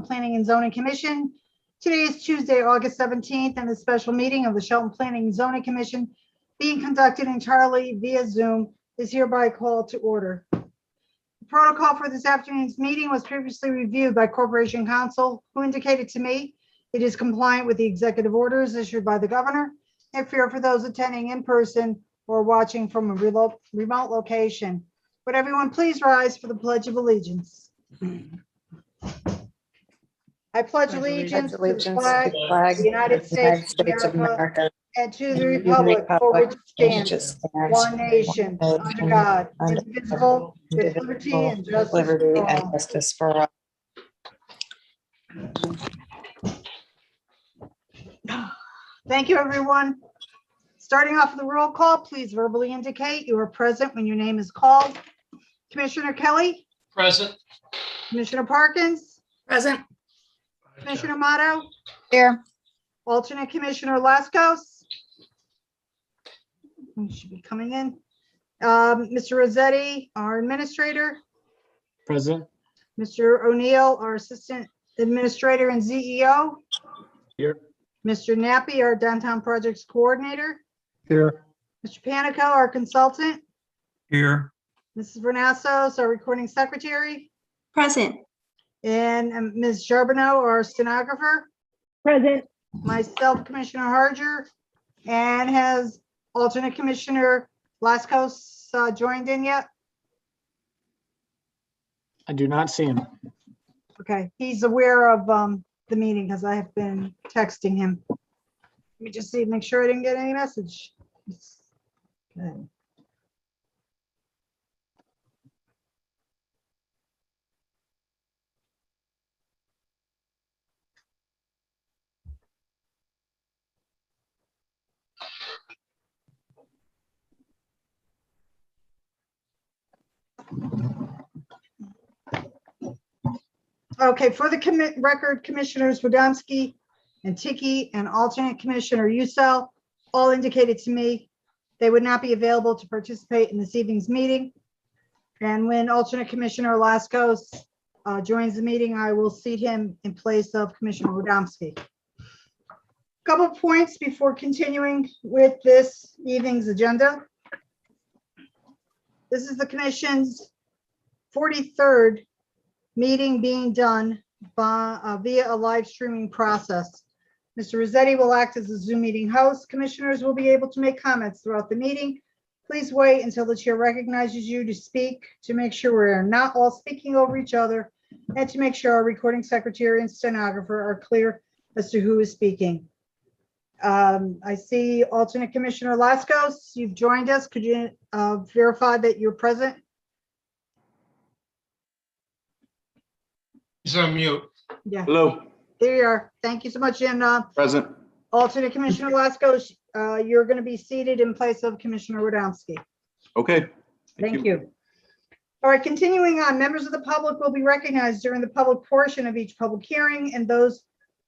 Shelton Planning and Zoning Commission. Today is Tuesday, August 17th, and the special meeting of the Shelton Planning and Zoning Commission being conducted entirely via Zoom is hereby called to order. The protocol for this afternoon's meeting was previously reviewed by Corporation Counsel, who indicated to me it is compliant with the executive orders issued by the governor, except for those attending in person or watching from a remote location. Would everyone please rise for the Pledge of Allegiance? I pledge allegiance to the flag of the United States of America and to the republic for which it stands, one nation, under God, indivisible, with liberty and justice for all. Thank you, everyone. Starting off with the roll call, please verbally indicate you are present when your name is called. Commissioner Kelly? Present. Commissioner Parkins? Present. Commissioner Motto? Here. Alternate Commissioner Laskos? He should be coming in. Mr. Rossetti, our administrator. Present. Mr. O'Neill, our assistant administrator and CEO. Here. Mr. Nappy, our downtown projects coordinator. Here. Mr. Panico, our consultant. Here. Mrs. Vernassos, our recording secretary. Present. And Ms. Charbonneau, our stenographer. Present. Myself, Commissioner Harger, and has alternate Commissioner Laskos joined in yet? I do not see him. Okay, he's aware of the meeting because I have been texting him. Let me just see, make sure I didn't get any message. Okay. Okay, for the record, Commissioners Wodomski and Tiki and alternate Commissioner Usel all indicated to me they would not be available to participate in this evening's meeting. And when alternate Commissioner Laskos joins the meeting, I will seat him in place of Commissioner Wodomski. Couple points before continuing with this evening's agenda. This is the Commission's 43rd meeting being done by, via a live streaming process. Mr. Rossetti will act as the Zoom meeting host. Commissioners will be able to make comments throughout the meeting. Please wait until the chair recognizes you to speak to make sure we're not all speaking over each other and to make sure our recording secretary and stenographer are clear as to who is speaking. I see alternate Commissioner Laskos, you've joined us. Could you verify that you're present? He's on mute. Yeah, Hello, there you are. Thank you so much. And present. alternate Commissioner Laskos, you're going to be seated in place of Commissioner Wodomski. Okay. Thank you. All right, continuing on, members of the public will be recognized during the public portion of each public hearing, and those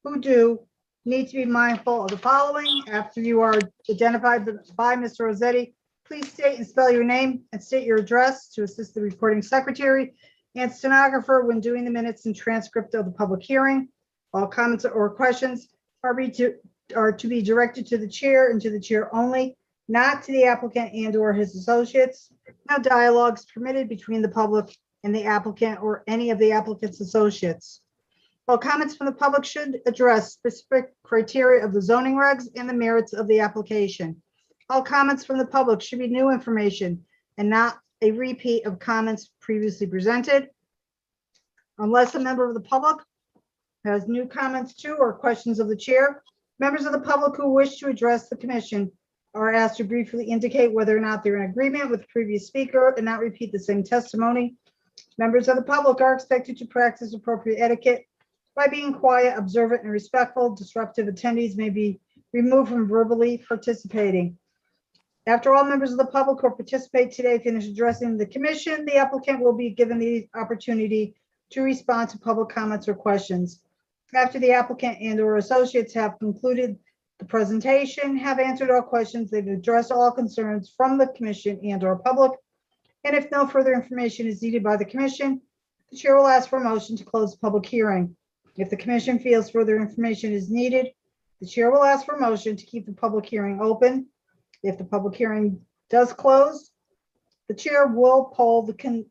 who do need to be mindful of the following. After you are identified by Mr. Rossetti, please state and spell your name and state your address to assist the recording secretary and stenographer when doing the minutes and transcript of the public hearing. All comments or questions are to be directed to the chair and to the chair only, not to the applicant and or his associates. No dialogues permitted between the public and the applicant or any of the applicant's associates. All comments from the public should address specific criteria of the zoning regs and the merits of the application. All comments from the public should be new information and not a repeat of comments previously presented. Unless a member of the public has new comments to or questions of the chair, members of the public who wish to address the commission are asked to briefly indicate whether or not they're in agreement with the previous speaker and not repeat the same testimony. Members of the public are expected to practice appropriate etiquette by being quiet, observant, and respectful. Disruptive attendees may be removed from verbally participating. After all members of the public who participate today finish addressing the commission, the applicant will be given the opportunity to respond to public comments or questions. After the applicant and or associates have concluded the presentation, have answered all questions, they've addressed all concerns from the commission and or public, and if no further information is needed by the commission, the chair will ask for a motion to close the public hearing. If the commission feels further information is needed, the chair will ask for a motion to keep the public hearing open. If the public hearing does close, the chair will poll the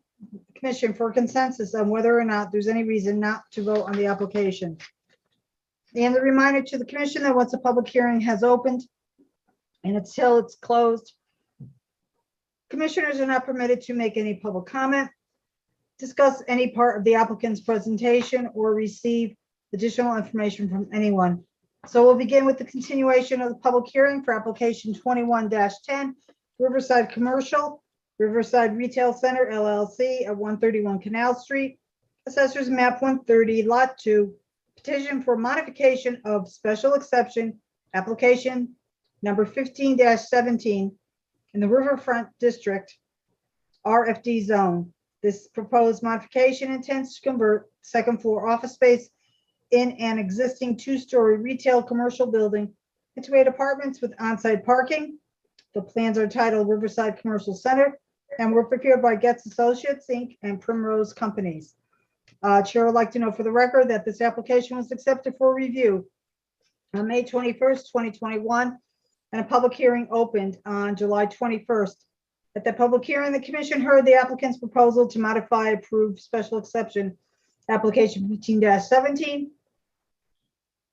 commission for consensus on whether or not there's any reason not to vote on the application. And a reminder to the commission that once a public hearing has opened and until it's closed, commissioners are not permitted to make any public comment, discuss any part of the applicant's presentation, or receive additional information from anyone. So we'll begin with the continuation of the public hearing for application 21-10, Riverside Commercial, Riverside Retail Center LLC at 131 Canal Street, Assessors Map 130, Lot 2, petition for modification of special exception application number 15-17 in the Riverfront District RFD zone. This proposed modification intends to convert second floor office space in an existing two-story retail commercial building into 8 apartments with on-site parking. The plans are titled Riverside Commercial Center and were prepared by Getz Associates, Inc. and Primrose Companies. Chair would like to know for the record that this application was accepted for review on May 21st, 2021, and a public hearing opened on July 21st. At the public hearing, the commission heard the applicant's proposal to modify approved special exception application 15-17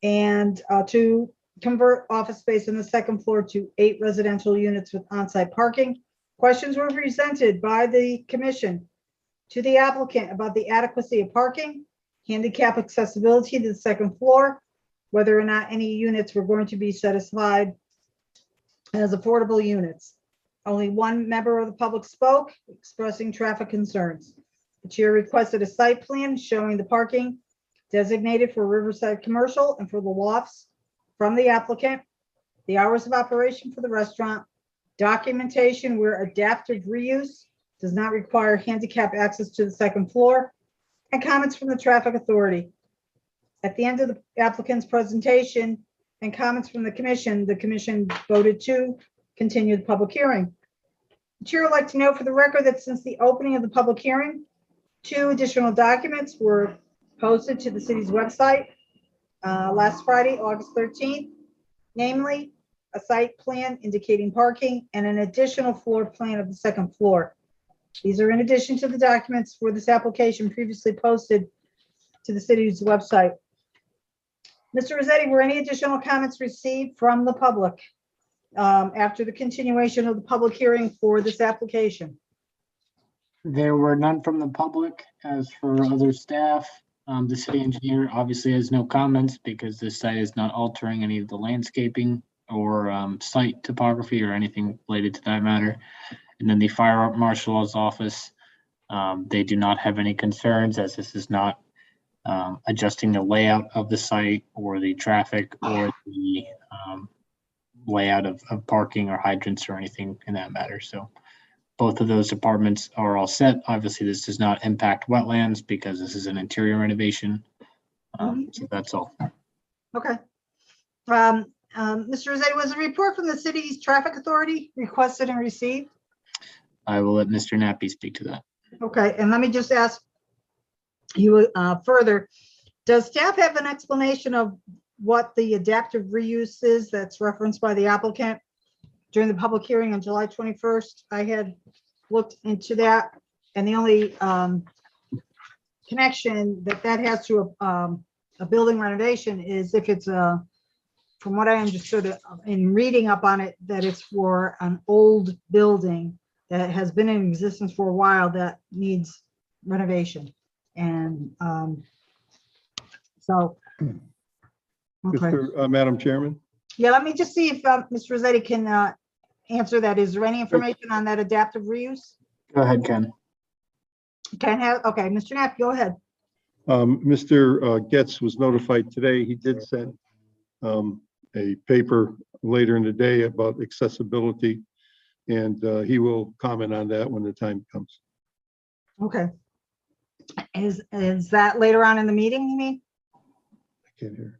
and to convert office space in the second floor to 8 residential units with on-site parking. Questions were presented by the commission to the applicant about the adequacy of parking, handicap accessibility to the second floor, whether or not any units were going to be set aside as affordable units. Only one member of the public spoke, expressing traffic concerns. The chair requested a site plan showing the parking designated for Riverside Commercial and for the lofts from the applicant, the hours of operation for the restaurant, documentation where adaptive reuse does not require handicap access to the second floor, and comments from the traffic authority. At the end of the applicant's presentation and comments from the commission voted to continue the public hearing. The chair would like to note for the record that since the opening of the public hearing, 2 additional documents were posted to the city's website last Friday, August 13th, namely a site plan indicating parking and an additional floor plan of the second floor. These are in addition to the documents for this application previously posted to the city's website. Mr. Rossetti, were any additional comments received from the public after the continuation of the public hearing for this application? There were none from the public. As for other staff, the city engineer obviously has no comments because this site is not altering any of the landscaping or site topography or anything related to that matter. And then the fire marshal's office, they do not have any concerns as this is not adjusting the layout of the site or the traffic or the layout of parking or hydrants or anything in that matter. So both of those departments are all set. Obviously, this does not impact wetlands because this is an interior renovation. So that's all. Okay. Mr. Rossetti, was a report from the city's traffic authority requested and received? I will let Mr. Nappy speak to that. Okay, and let me just ask you further. Does staff have an explanation of what the adaptive reuse is that's referenced by the applicant during the public hearing on July 21st? I had looked into that, and the only connection that has to a building renovation is if it's from what I understood in reading up on it, that it's for an old building that has been in existence for a while that needs renovation. And so, okay. Madam Chairman, Yeah, let me just see if Mr. Rossetti can answer that. Is there any information on that adaptive reuse? Go ahead, Ken. Can have, okay, Mr. Knapp, go ahead. Mr. Getz was notified today. He did send a paper later in the day about accessibility, and he will comment on that when the time comes. Okay. Is that later on in the meeting, you mean? I can't hear.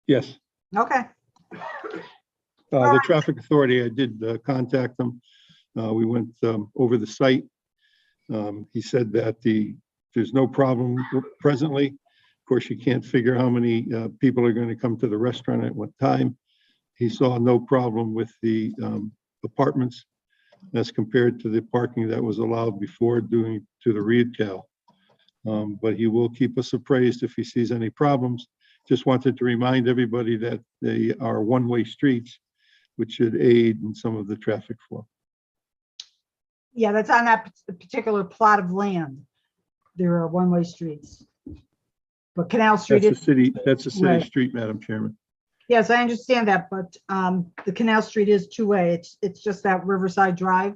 Yes. Okay. The traffic authority, I did contact them. We went over the site. He said that there's no problem presently. Of course, you can't figure how many people are going to come to the restaurant at what time. He saw no problem with the apartments as compared to the parking that was allowed before doing to the read cal. But he will keep us appraised if he sees any problems. Just wanted to remind everybody that they are one-way streets, which should aid in some of the traffic flow. Yeah, that's on that particular plot of land. There are one-way streets. But Canal Street That's is, a city Right. street, Madam Chairman. yes, I understand that, but the Canal Street is two-way. It's just that Riverside Drive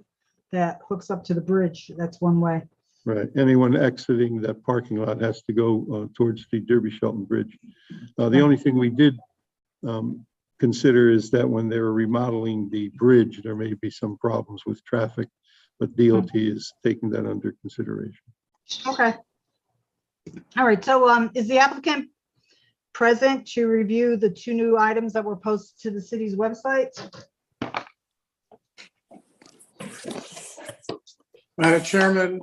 that hooks up to the bridge. That's one way. Right. Anyone exiting that parking lot has to go towards the Derby Shelton Bridge. The only thing we did consider is that when they were remodeling the bridge, there may be some problems with traffic, but DOT is taking that under consideration. Okay. All right, so is the applicant present to review the two new items that were posted to the city's website? Madam Chairman,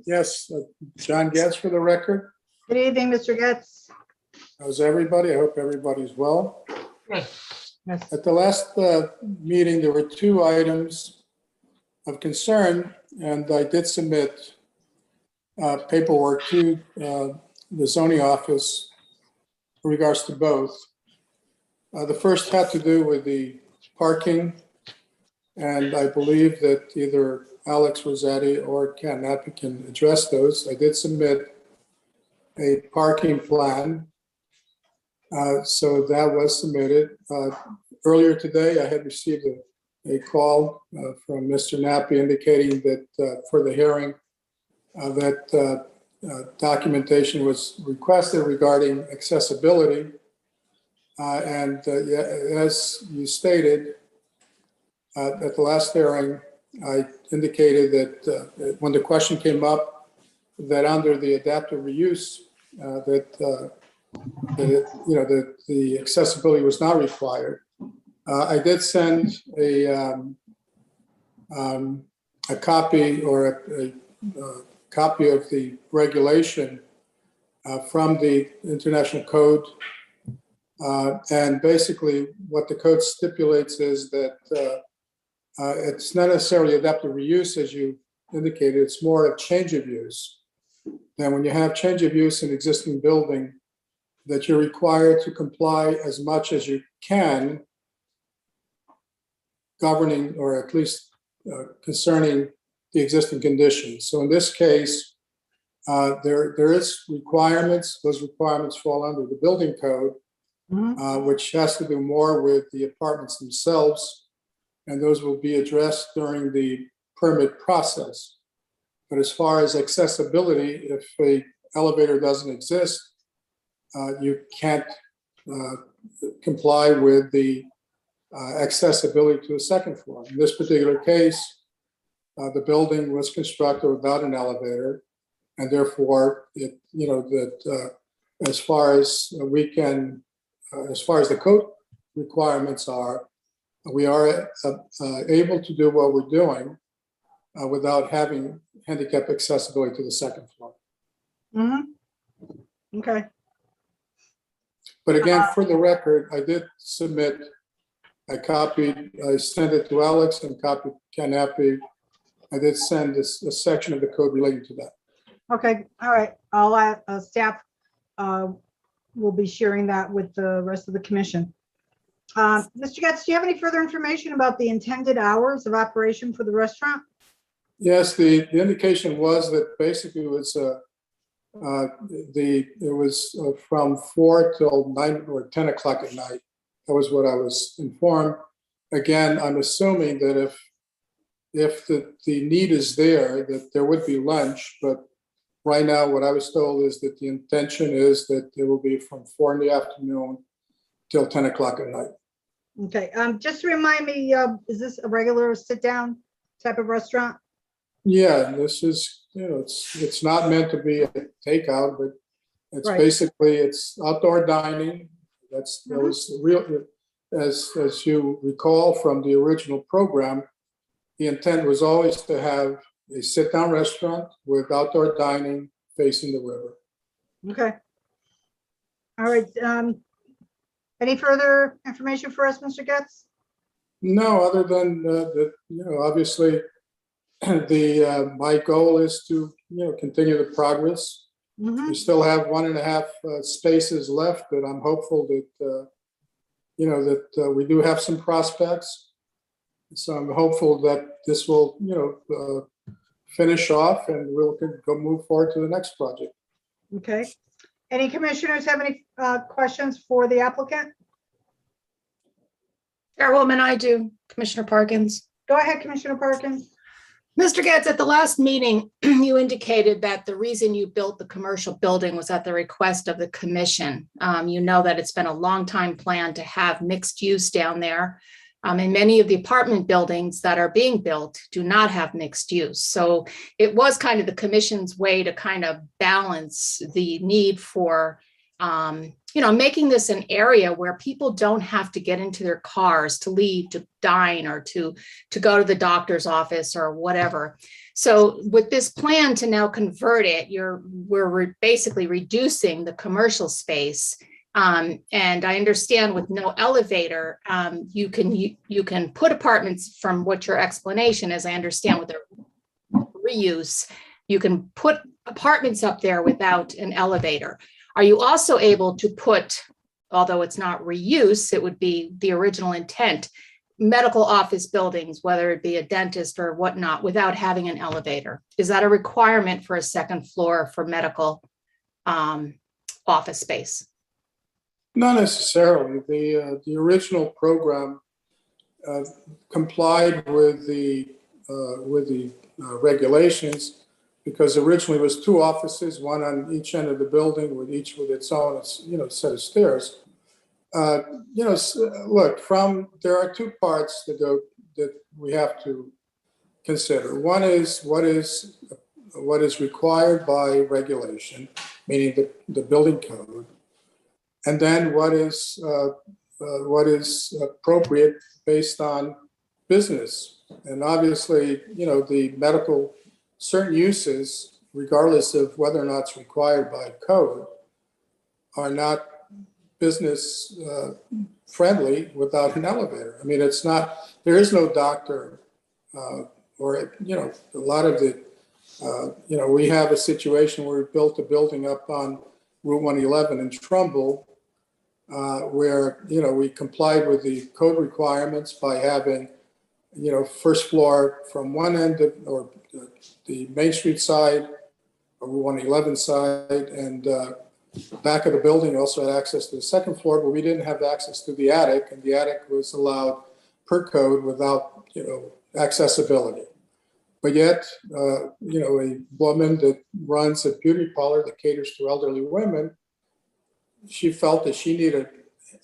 yes, John Getz for the record. Good evening, Mr. Getz. How's everybody? I hope everybody's well. Yes. At the last meeting, there were two items of concern, and I did submit paperwork to the zoning office in regards to both. The first had to do with the parking, and I believe that either Alex Rossetti or Ken Nappy can address those. I did submit a parking plan, so that was submitted. Earlier today, I had received a call from Mr. Nappy indicating that for the hearing, that documentation was requested regarding accessibility. And as you stated, at the last hearing, I indicated that when the question came up, that under the adaptive reuse, that the accessibility was not required. I did send a copy or a copy of the regulation from the International Code. And basically what the code stipulates is that it's not necessarily adaptive reuse, as you indicated, it's more of change of use. And when you have change of use in existing building, that you're required to comply as much as you can governing, or at least concerning the existing conditions. So in this case, there is requirements. Those requirements fall under the building code, which has to do more with the apartments themselves, and those will be addressed during the permit process. But as far as accessibility, if a elevator doesn't exist, you can't comply with the accessibility to a second floor. In this particular case, the building was constructed without an elevator, and therefore, as far as we can, as far as the code requirements are, we are able to do what we're doing without having handicap accessibility to the second floor. Okay. But again, for the record, I did submit a copy. I sent it to Alex and copied Ken Appy. I did send a section of the code relating to that. Okay, all right. I'll staff will be sharing that with the rest of the commission. Mr. Getz, do you have any further information about the intended hours of operation for the restaurant? Yes, the indication was that basically it was from 4 till 9 or 10 o'clock at night. That was what I was informed. Again, I'm assuming that if the need is there, that there would be lunch, but right now what I was told is that the intention is that it will be from 4 in the afternoon till 10 o'clock at night. Okay, just to remind me, is this a regular sit-down type of restaurant? Yeah, this is, it's not meant to be a takeout, but it's Right. basically, it's outdoor dining. That was real, as you recall from the original program, the intent was always to have a sit-down restaurant with outdoor dining facing the river. Okay. All right. Any further information for us, Mr. Getz? No, other than that, obviously, my goal is to, continue the progress. Mhm. We still have 1.5 spaces left, but I'm hopeful that, we do have some prospects. So I'm hopeful that this will, finish off and we'll go move forward to the next project. Okay. Any commissioners have any questions for the applicant? Chairwoman, I do. Commissioner Parkins. Go ahead, Commissioner Perkins. Mr. Getz, at the last meeting, you indicated that the reason you built the commercial building was at the request of the commission. You know that it's been a long time plan to have mixed use down there. And many of the apartment buildings that are being built do not have mixed use. So it was kind of the commission's way to kind of balance the need for making this an area where people don't have to get into their cars to leave, to dine, or to go to the doctor's office or whatever. So with this plan to now convert it, we're basically reducing the commercial space. And I understand with no elevator, you can put apartments, from what your explanation is, I understand with the reuse, you can put apartments up there without an elevator. Are you also able to put, although it's not reuse, it would be the original intent, medical office buildings, whether it be a dentist or whatnot, without having an elevator? Is that a requirement for a second floor for medical office space? Not necessarily. The original program complied with the regulations, because originally it was 2 offices, one on each end of the building, with each with its own, set of stairs. Look, there are 2 parts that we have to consider. One is what is required by regulation, meaning the building code, and then what is appropriate based on business. And obviously, the medical, certain uses, regardless of whether or not it's required by code, are not business friendly without an elevator. I mean, there is no doctor or, a lot of the, we have a situation where we built a building up on Route 111 in Trumbull, where, we complied with the code requirements by having, first floor from one end of, or the Main Street side, or 111 side, and back of the building also had access to the second floor, but we didn't have access to the attic, and the attic was allowed per code without, accessibility. But yet, a woman that runs a beauty parlor that caters to elderly women, she felt that she needed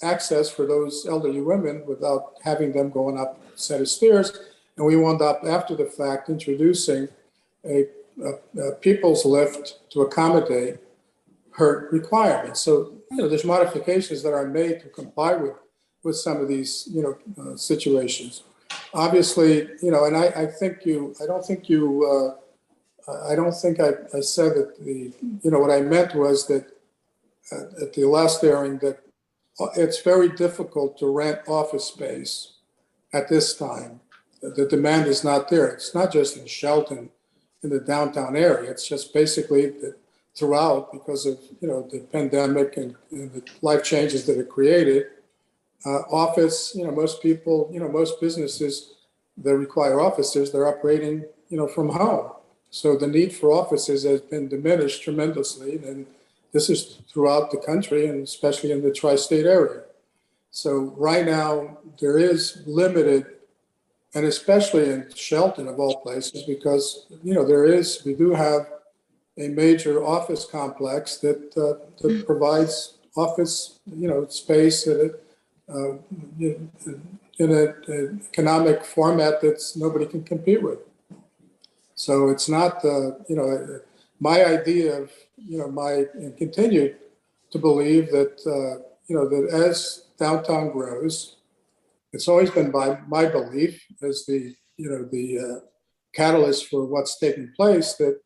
access for those elderly women without having them going up a set of stairs. And we wound up, after the fact, introducing a people's lift to accommodate her requirements. So, there's modifications that are made to comply with some of these, situations. Obviously, and I don't think I said that what I meant was that at the last airing, that it's very difficult to rent office space at this time. The demand is not there. It's not just in Shelton, in the downtown area. It's just basically throughout, because of the pandemic and the life changes that it created. Office, most people, most businesses that require offices, they're operating, from home. So the need for offices has been diminished tremendously, and this is throughout the country, and especially in the tri-state area. So right now there is limited, and especially in Shelton of all places, because we do have a major office complex that provides office space that in an economic format that's nobody can compete with. So it's not my idea of and continue to believe that that as downtown grows, it's always been my belief, as the catalyst for what's taking place, that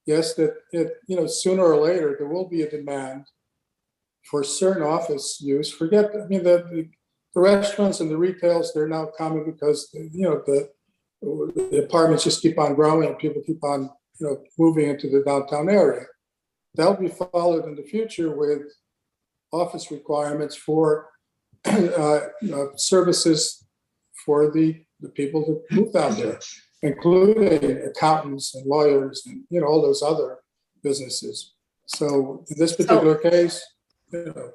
yes, that it, sooner or later, there will be a demand for certain office use. Forget, the restaurants and the retails, they're now common because, the apartments just keep on growing and people keep on, moving into the downtown area. That'll be followed in the future with office requirements for services for the people that move down there, including accountants and lawyers and, all those other businesses. So in this particular case,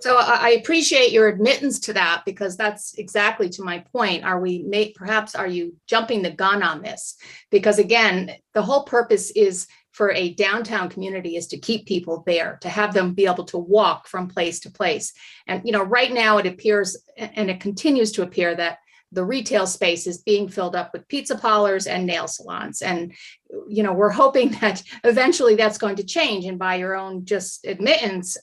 So I appreciate your admittance to that, because that's exactly to my point. Perhaps are you jumping the gun on this? Because again, the whole purpose is for a downtown community is to keep people there, to have them be able to walk from place to place. And, right now it appears, and it continues to appear, that the retail space is being filled up with pizza parlors and nail salons. And, we're hoping that eventually that's going to change. And by your own just admittance,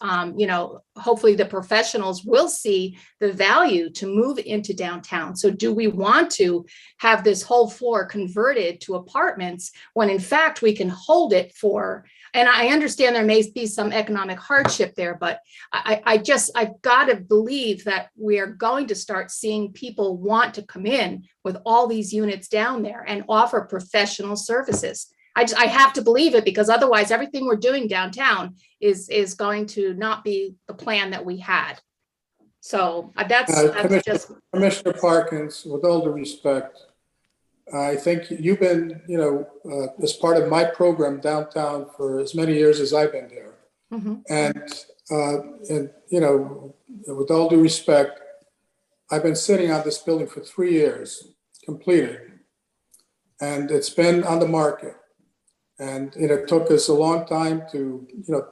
hopefully the professionals will see the value to move into downtown. So do we want to have this whole floor converted to apartments when in fact we can hold it for, and I understand there may be some economic hardship there, but I've got to believe that we are going to start seeing people want to come in with all these units down there and offer professional services. I have to believe it, because otherwise everything we're doing downtown is going to not be the plan that we had. So that's just. Commissioner Parkins, with all due respect, I think you've been, as part of my program downtown for as many years as I've been there. Mm-hmm. And with all due respect, I've been sitting on this building for 3 years, completed. And it's been on the market. And it took us a long time to,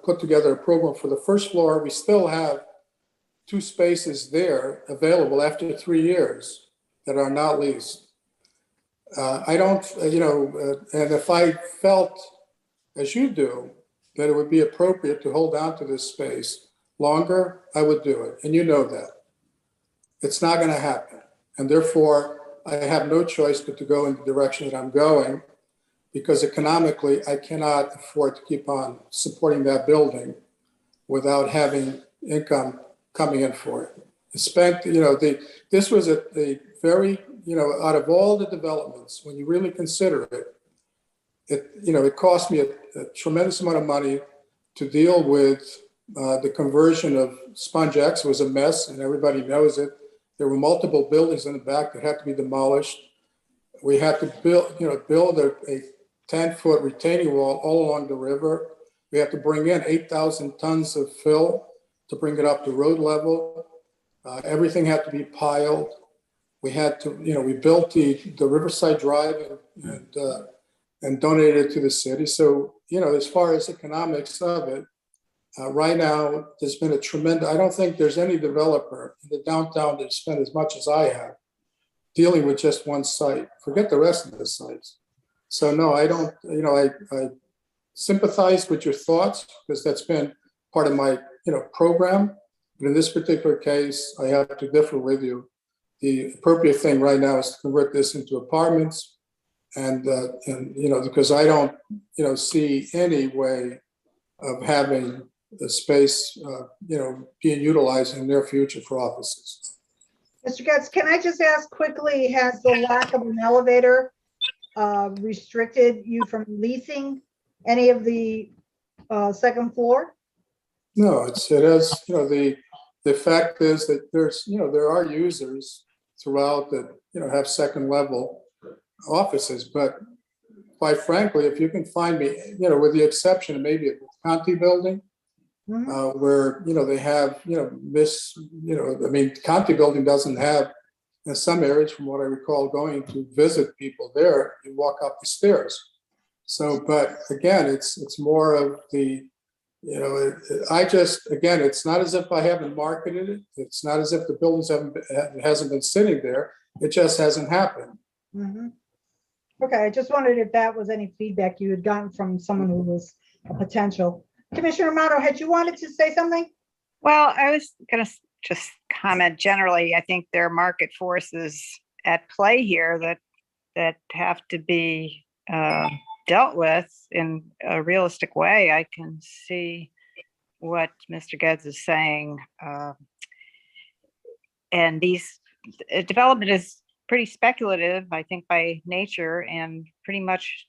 put together a program for the first floor. We still have 2 spaces there available after 3 years that are not leased. I don't, and if I felt, as you do, that it would be appropriate to hold on to this space longer, I would do it. And you know that. It's not going to happen. And therefore, I have no choice but to go in the direction that I'm going, because economically, I cannot afford to keep on supporting that building without having income coming in for it. It's spent, this was a very, out of all the developments, when you really consider it, it cost me a tremendous amount of money to deal with the conversion of Sponge X. It was a mess, and everybody knows it. There were multiple buildings in the back that had to be demolished. We had to build a 10-foot retaining wall all along the river. We had to bring in 8,000 tons of fill to bring it up to road level. Everything had to be piled. We had to, we built the Riverside Drive and donated it to the city. So, as far as economics of it, right now, there's been a tremendous, I don't think there's any developer in the downtown that spent as much as I have dealing with just one site. Forget the rest of the sites. So no, I don't, I sympathize with your thoughts, because that's been part of my, program. But in this particular case, I have to differ with you. The appropriate thing right now is to convert this into apartments, and because I don't, see any way of having the space, being utilized in the near future for offices. Mr. Getz, can I just ask quickly, has the lack of an elevator restricted you from leasing any of the second floor? No, it has, the fact is that there's, there are users throughout that, have second level offices, but quite frankly, if you can find me, with the exception of maybe a Conti building, where, they have, Conti building doesn't have, in some areas, from what I recall, going to visit people there, you walk up the stairs. So, but again, it's more of the, it's not as if I haven't marketed it. It's not as if the buildings hasn't been sitting there. It just hasn't happened. Okay, I just wondered if that was any feedback you had gotten from someone who was a potential. Commissioner Amato, had you wanted to say something? Well, I was going to just comment generally. I think there are market forces at play here that have to be dealt with in a realistic way, I can see what Mr. Geddes is saying. And development is pretty speculative, I think, by nature, and pretty much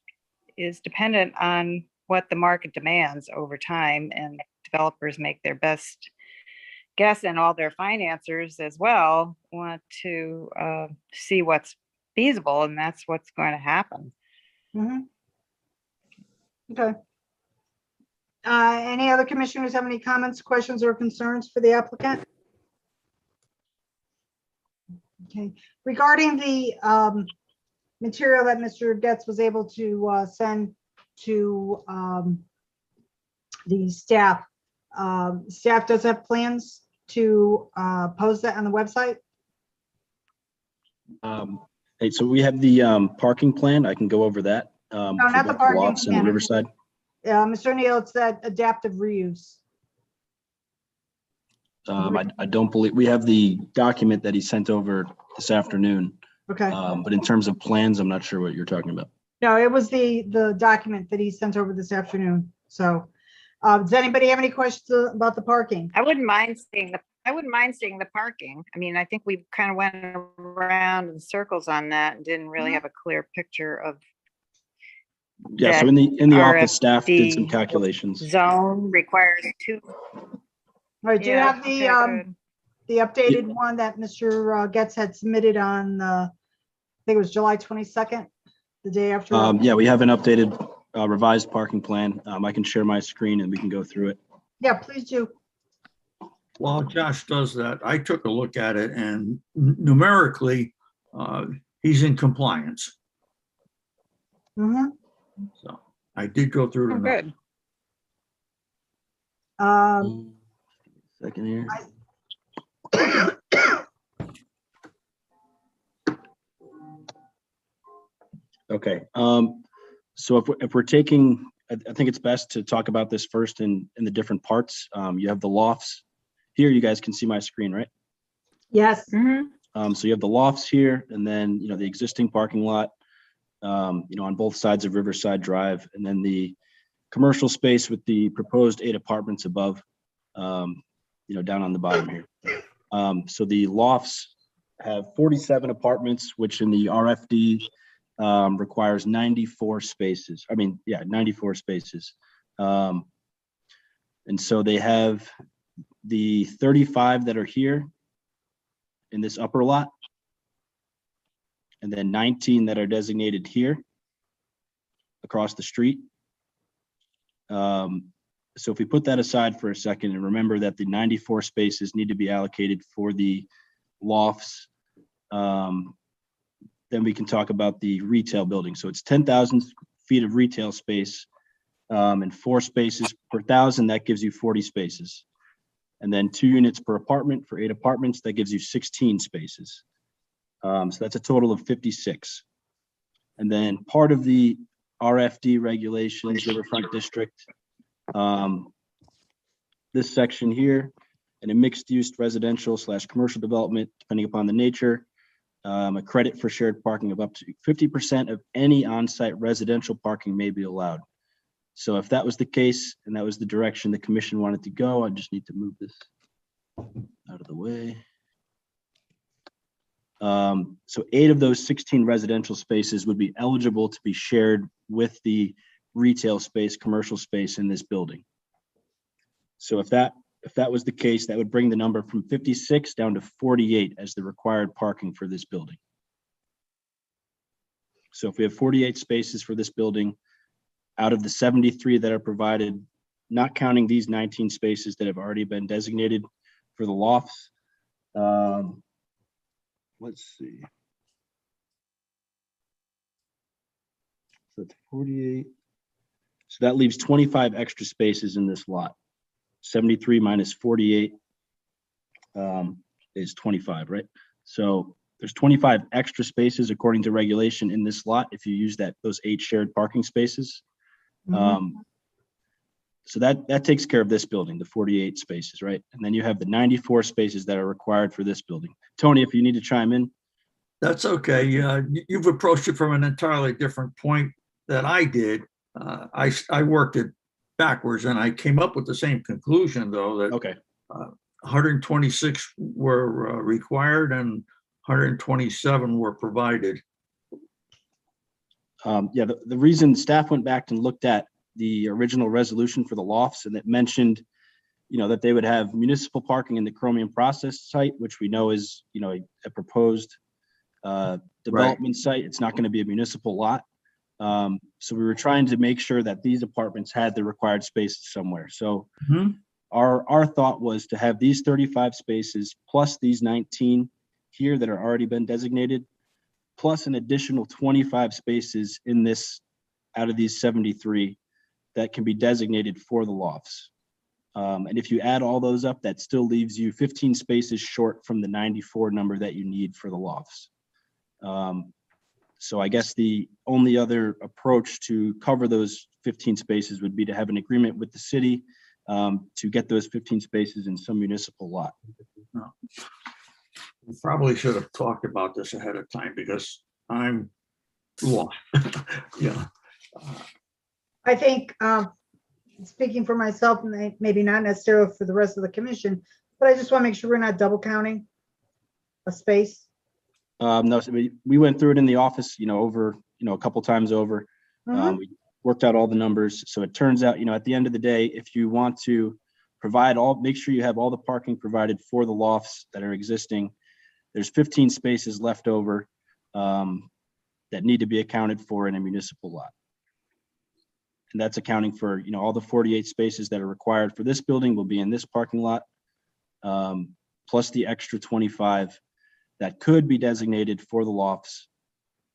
is dependent on what the market demands over time, and developers make their best guess, and all their financiers as well want to see what's feasible, and that's what's going to happen. Mhm. Okay. Any other commissioners have any comments, questions, or concerns for the applicant? Okay, regarding the material that Mr. Getz was able to send to the staff, staff does have plans to post that on the website? Hey, so we have the parking plan. I can go over that. No, not the parking Lofts and plan. Riverside. Mr. O'Neill, it's that adaptive reuse. I don't believe, we have the document that he sent over this afternoon. Okay. But in terms of plans, I'm not sure what you're talking about. No, it was the document that he sent over this afternoon. So, does anybody have any questions about the parking? I wouldn't mind seeing the parking. I mean, I think we kind of went around in circles on that and didn't really have a clear picture of Yeah, so that in the office, staff did some RFD calculations. zone requires two. All right, do you Yeah, have okay, good. the updated one that Mr. Getz had submitted on, I think it was July 22nd, the day after? Yeah, we have an updated revised parking plan. I can share my screen and we can go through it. Yeah, please do. While Josh does that, I took a look at it, and numerically, he's in compliance. Mhm. So I did go through Oh, the good. Second here. Okay, so if we're taking, I think it's best to talk about this first in the different parts. You have the lofts here. You guys can see my screen, right? Yes. So you have the lofts here, and then, the existing parking lot, on both sides of Riverside Drive, and then the commercial space with the proposed 8 apartments above, down on the bottom here. So the lofts have 47 apartments, which in the RFD requires 94 spaces. 94 spaces. And so they have the 35 that are here in this upper lot, and then 19 that are designated here across the street. So if we put that aside for a second and remember that the 94 spaces need to be allocated for the lofts, then we can talk about the retail building. So it's 10,000 feet of retail space, and 4 spaces per 1,000, that gives you 40 spaces. And then 2 units per apartment for 8 apartments, that gives you 16 spaces. So that's a total of 56. And then part of the RFD regulations, Riverfront District, this section here, in a mixed-use residential / commercial development, depending upon the nature, a credit for shared parking of up to 50% of any on-site residential parking may be allowed. So if that was the case, and that was the direction the commission wanted to go, I just need to move this out of the way. So 8 of those 16 residential spaces would be eligible to be shared with the retail space, commercial space in this building. So if that was the case, that would bring the number from 56 down to 48 as the required parking for this building. So if we have 48 spaces for this building, out of the 73 that are provided, not counting these 19 spaces that have already been designated for the lofts, let's see. So it's 48. So that leaves 25 extra spaces in this lot. 73 minus 48 is 25, right? So there's 25 extra spaces according to regulation in this lot if you use those 8 shared parking spaces. So that takes care of this building, the 48 spaces, right? And then you have the 94 spaces that are required for this building. Tony, if you need to chime in. That's okay. You've approached it from an entirely different point that I did, I worked it backwards and I came up with the same conclusion, though, that Okay. 126 were required and 127 were provided. Yeah, the reason staff went back and looked at the original resolution for the lofts, and it mentioned, that they would have municipal parking in the Chromium process site, which we know is, a proposed development site. It's not going to be a municipal lot. So we were trying to make sure that these apartments had the required spaces somewhere. So our thought was to have these 35 spaces plus these 19 here that are already been designated, plus an additional 25 spaces in this out of these 73 that can be designated for the lofts. And if you add all those up, that still leaves you 15 spaces short from the 94 number that you need for the lofts. So I guess the only other approach to cover those 15 spaces would be to have an agreement with the city to get those 15 spaces in some municipal lot. We probably should have talked about this ahead of time because I'm lost. Yeah. I think, speaking for myself, and maybe not necessarily for the rest of the commission, but I just want to make sure we're not double counting a space. No, so we went through it in the office, over, a couple times over. We worked out all the numbers. So it turns out, at the end of the day, if you want to make sure you have all the parking provided for the lofts that are existing, there's 15 spaces left over that need to be accounted for in a municipal lot. And that's accounting for, all the 48 spaces that are required for this building will be in this parking lot, plus the extra 25 that could be designated for the lofts.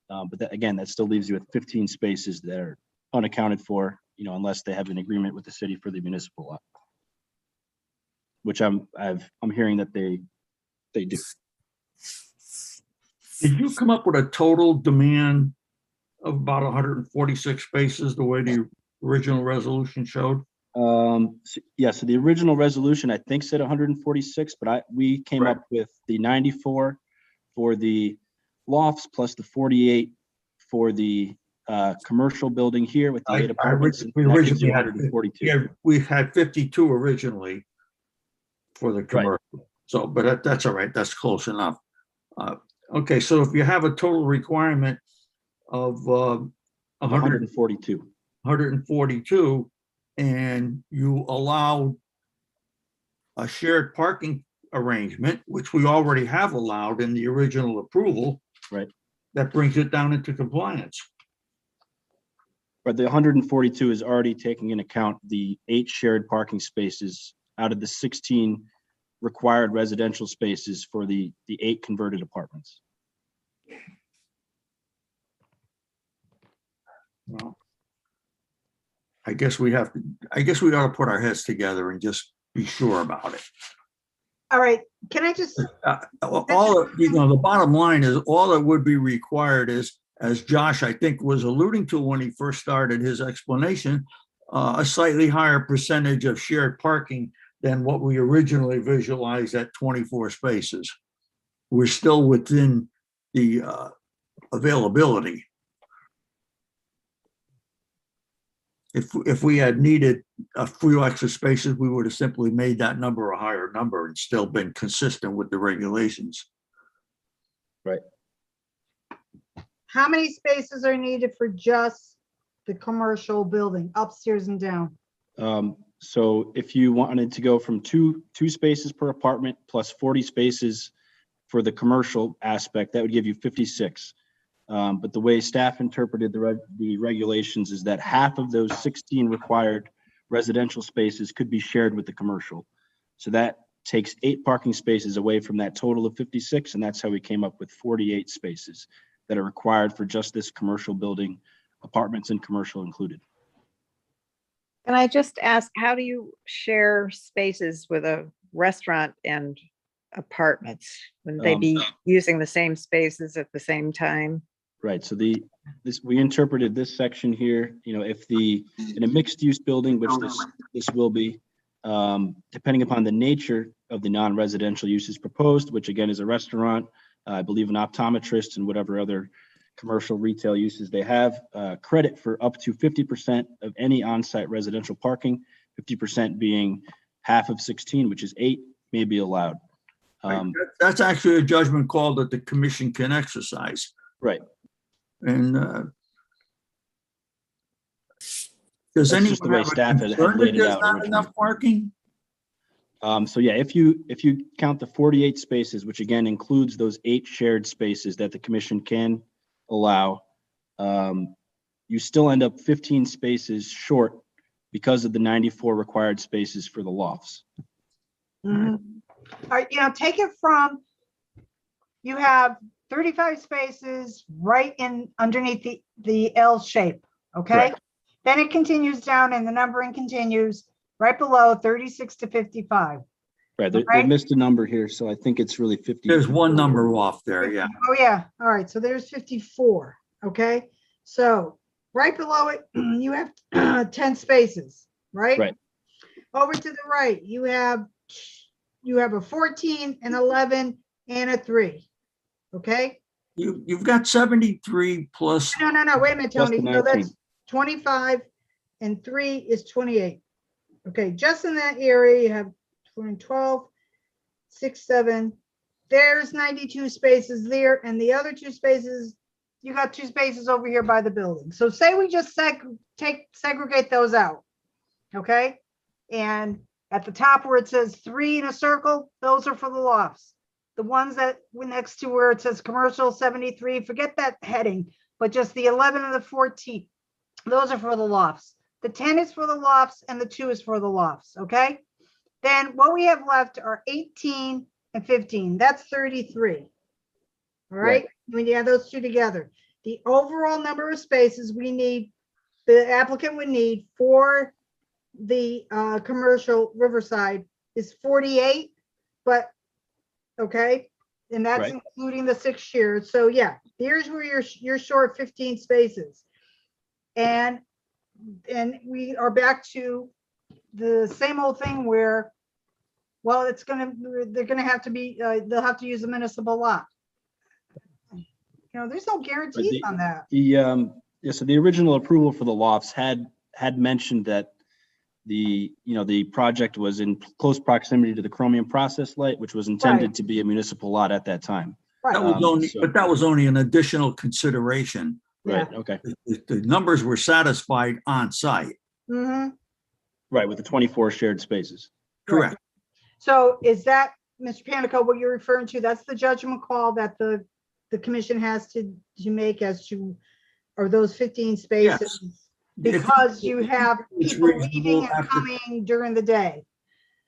But that, again, that still leaves you with 15 spaces that are unaccounted for, unless they have an agreement with the city for the municipal lot, which I'm hearing that they do. Did you come up with a total demand of about 146 spaces the way the original resolution showed? Yeah, so the original resolution, I think, said 146, but we came up with the 94 for the lofts plus the 48 for the commercial building here with the 8 apartments. We and that gives originally you had 142. Yeah, we've had 52 originally for the commercial. So, but that's all right. That's close enough. Okay, so if you have a total requirement of 142. 142, and you allow a shared parking arrangement, which we already have allowed in the original approval, Right. that brings it down into compliance. But the 142 is already taking into account the 8 shared parking spaces out of the 16 required residential spaces for the 8 converted apartments. Well, I guess we ought to put our heads together and just be sure about it. All right, can I just, The bottom line is all that would be required is, as Josh, I think, was alluding to when he first started his explanation, a slightly higher percentage of shared parking than what we originally visualized at 24 spaces. We're still within the availability. If we had needed a few extra spaces, we would have simply made that number a higher number and still been consistent with the regulations. Right. how many spaces are needed for just the commercial building, upstairs and down? So if you wanted to go from two spaces per apartment plus 40 spaces for the commercial aspect, that would give you 56. But the way staff interpreted the regulations is that half of those 16 required residential spaces could be shared with the commercial. So that takes 8 parking spaces away from that total of 56, and that's how we came up with 48 spaces that are required for just this commercial building, apartments and commercial included. Can I just ask, how do you share spaces with a restaurant and apartments? Wouldn't they be using the same spaces at the same time? Right, so we interpreted this section here, if in a mixed use building, which this will be, depending upon the nature of the non-residential uses proposed, which again is a restaurant, I believe an optometrist and whatever other commercial retail uses. They have credit for up to 50% of any on-site residential parking, 50% being half of 16, which is 8, may be allowed. That's actually a judgment call that the commission can exercise. Right. And does That's anyone just the way have a staff had concern that laid it there's out not originally. enough parking? So yeah, if you count the 48 spaces, which again includes those 8 shared spaces that the commission can allow, you still end up 15 spaces short because of the 94 required spaces for the lofts. Mhm. All right, take it from, you have 35 spaces right in underneath the L shape, okay? Correct. Then it continues down and the numbering continues right below 36 to 55. Right, they Right. missed a number here, so I think it's really 50. There's one number off there, yeah. Oh, yeah, all right, so there's 54, okay? So right below it, you have 10 spaces, right? Right. Over to the right, you have a 14, an 11, and a 3, okay? You've got 73 plus, No, wait a minute, Plus Tony. the So that's 19. 25 and 3 is 28. Okay, just in that area, you have 12, 6, 7. There's 92 spaces there, and the other 2 spaces, you got 2 spaces over here by the building. So say we just segregate those out, okay? And at the top where it says 3 in a circle, those are for the lofts. The ones that were next to where it says commercial 73, forget that heading, but just the 11 and the 14, those are for the lofts. The 10 is for the lofts and the 2 is for the lofts, okay? Then what we have left are 18 and 15, that's 33. All right, when you add those 2 together, the overall number of spaces the applicant would need for the commercial Riverside is 48, but, okay, and that's Right. including the 6 shares. So yeah, here's where you're short 15 spaces. And we are back to the same old thing where, well, they're gonna have to be, they'll have to use a municipal lot. There's no guarantees on that. So the original approval for the lofts had mentioned that the project was in close proximity to the chromium process light, which was intended Right. to be a municipal lot at that time. that Right, was only, so- but that was only an additional consideration. Right, Yeah. okay. The numbers were satisfied on site, mm-hmm. Right, with the 24 shared spaces. correct? So is that, Mr. Panico, what you're referring to? That's the judgment call that the commission has to make as to, are those 15 spaces? Because you have It's people reasonable leaving and after- coming during the day.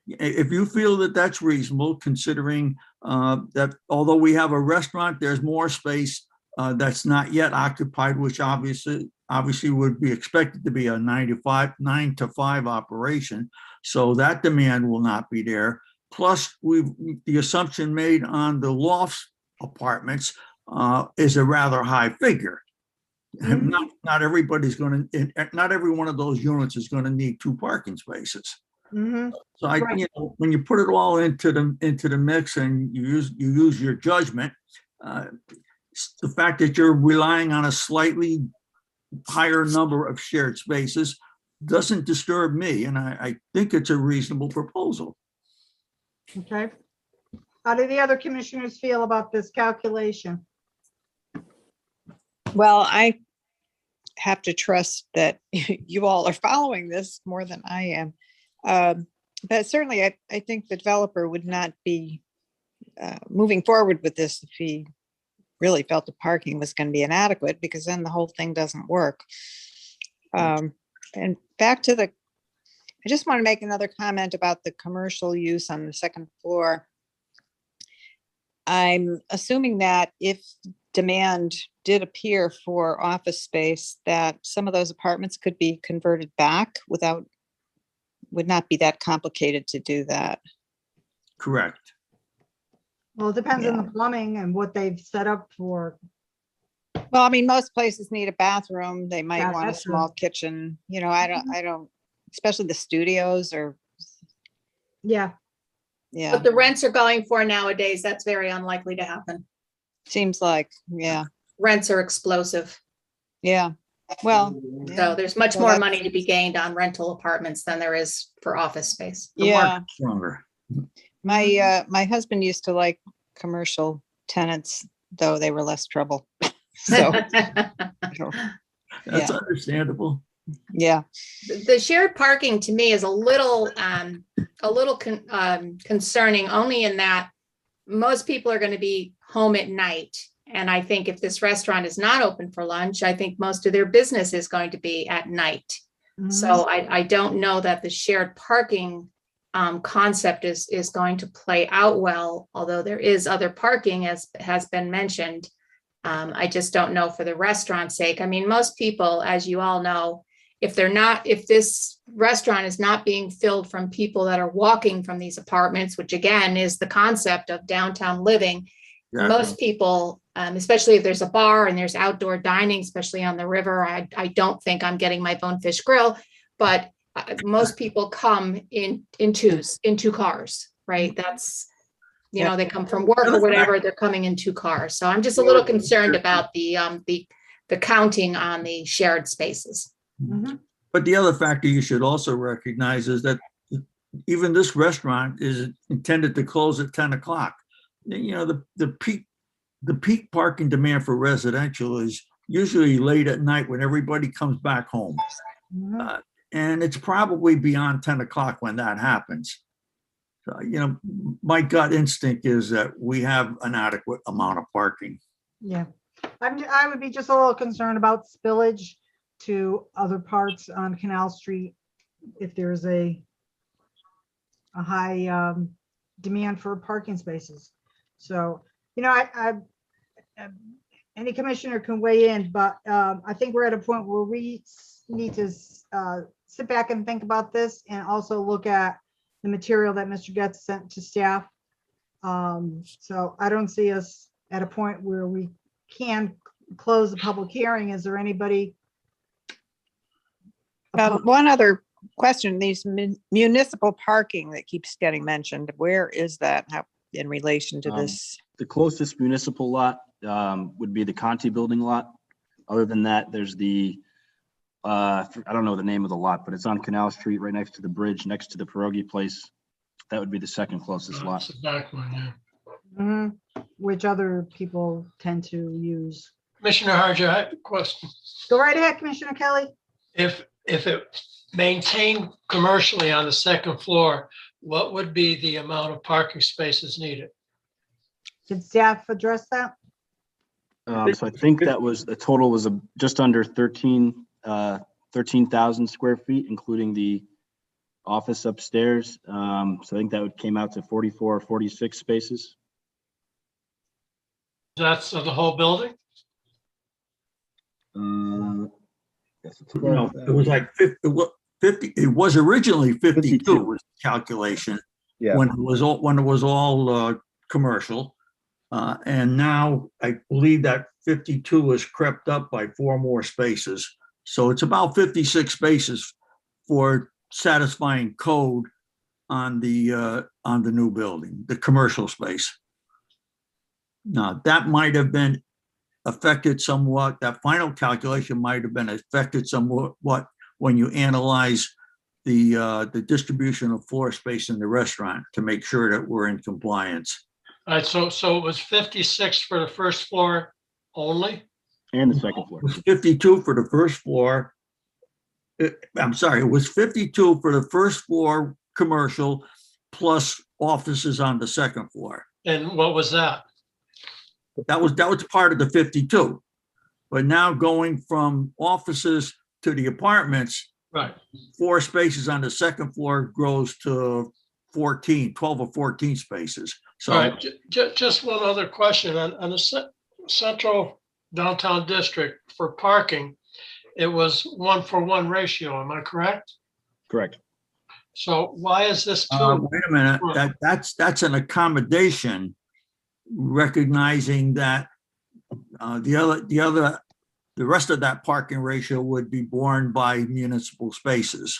If you feel that that's reasonable, considering that although we have a restaurant, there's more space that's not yet occupied, which obviously would be expected to be a 9 to 5 operation. So that demand will not be there. Plus, the assumption made on the loft apartments is a rather high figure. Mhm. Not everybody's going to, not every one of those units is going to need 2 parking spaces. Mhm. So Right. when you put it all into the mix and you use your judgment, the fact that you're relying on a slightly higher number of shared spaces doesn't disturb me, and I think it's a reasonable proposal. Okay. How do the other commissioners feel about this calculation? Well, I have to trust that you all are following this more than I am. But certainly, I think the developer would not be moving forward with this if he really felt the parking was going to be inadequate, because then the whole thing doesn't work. And back to I just want to make another comment about the commercial use on the second floor. I'm assuming that if demand did appear for office space, that some of those apartments could be converted back would not be that complicated to do that. Correct. Well, it depends on the plumbing and what they've set up for. Well, I mean, most places need a bathroom. They might Yeah, want a that's true. small kitchen, I don't, especially the studios Yeah, yeah, What the rents are going for nowadays, that's very unlikely to happen. seems like, yeah. rents are explosive. Yeah, well, So yeah, there's much So more that's- money to be gained on rental apartments than there is for office space. The yeah. market's stronger. My husband used to like commercial tenants, though they were less trouble. So, That's Yeah. understandable. yeah, The shared parking to me is a little concerning, only in that most people are going to be home at night. And I think if this restaurant is not open for lunch, I think most of their business is going to be at night. So I don't know that the shared parking concept is going to play out well, although there is other parking, as has been mentioned. I just don't know for the restaurant's sake. I mean, most people, as you all know, if this restaurant is not being filled from people that are walking from these apartments, which again is the concept of downtown living, most people, especially if there's a bar and there's outdoor dining, especially on the river, I don't think I'm getting my Bonefish Grill, but most people come in two cars, right? That's, they come from work or whatever, they're coming in two cars. So I'm just a little concerned about the counting on the shared spaces. But the other factor you should also recognize is that even this restaurant is intended to close at 10 o'clock. The peak parking demand for residential is usually late at night when everybody comes back home. And it's probably beyond 10 o'clock when that happens. So, my gut instinct is that we have an adequate amount of parking. Yeah, I would be just a little concerned about spillage to other parts on Canal Street if there's a high demand for parking spaces. So, any commissioner can weigh in, but I think we're at a point where we need to sit back and think about this and also look at the material that Mr. Getz sent to staff. So I don't see us at a point where we can close the public hearing. Is there anybody? one other question, these municipal parking that keeps getting mentioned, where is that in relation to this? The closest municipal lot would be the Conti building lot. Other than that, there's I don't know the name of the lot, but it's on Canal Street, right next to the bridge, next to the pierogi place. That would be the second closest lot. That's the back one, yeah. Which other people tend to use. Commissioner Harjo, I have a question. Go right ahead, Commissioner Kelly. If it maintained commercially on the second floor, what would be the amount of parking spaces needed? Did staff address that? So I think that was, the total was just under 13,000 square feet, including the office upstairs. So I think that came out to 44 or 46 spaces. That's of the whole building? No, it was like 50, it was originally 52 was the calculation. Yeah. When it was all commercial. And now I believe that 52 has crept up by 4 more spaces. So it's about 56 spaces for satisfying code on the new building, the commercial space. Now, that might have been affected somewhat, that final calculation might have been affected somewhat when you analyze the distribution of floor space in the restaurant to make sure that we're in compliance. All right, so it was 56 for the first floor only? And the second floor. It was 52 for the first floor. I'm sorry, it was 52 for the first floor commercial plus offices on the second floor. And what was that? That was part of the 52. But now going from offices to the apartments, Right. 4 spaces on the second floor grows to 12 or 14 spaces. So All right, just one other question. On the central downtown district for parking, it was 1-for-1 ratio, am I correct? Correct. So why is this two? wait a minute, that's an accommodation, recognizing that the rest of that parking ratio would be borne by municipal spaces.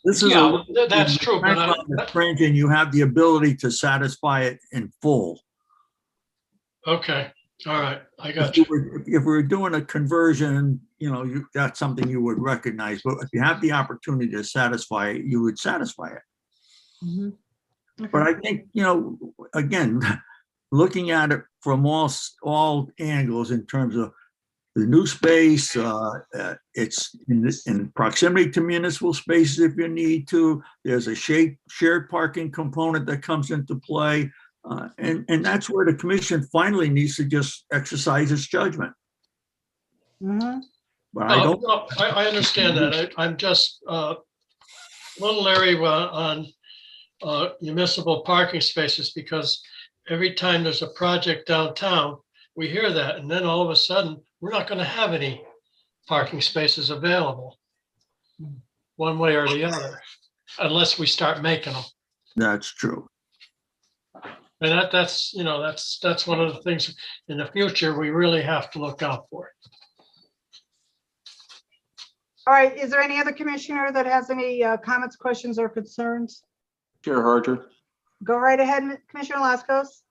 This is Yeah, that's true, but and you have the ability to satisfy it in full. okay. All right, I If got you you. were, if we're doing a conversion, that's something you would recognize, but if you have the opportunity to satisfy it, you would satisfy it. Mhm. But Okay. I think, again, looking at it from all angles in terms of the new space, it's in proximity to municipal spaces if you need to. There's a shared parking component that comes into play. And that's where the commission finally needs to just exercise its judgment. Mhm. But I don't, No, I understand that. I'm just a little leery on municipal parking spaces because every time there's a project downtown, we hear that, and then all of a sudden, we're not going to have any parking spaces available one way or the other, unless we start making them. that's true. And that's one of the things in the future we really have to look out for. All right, is there any other commissioner that has any comments, questions, or concerns? Chair Harger, Go right ahead, Commissioner Laskos.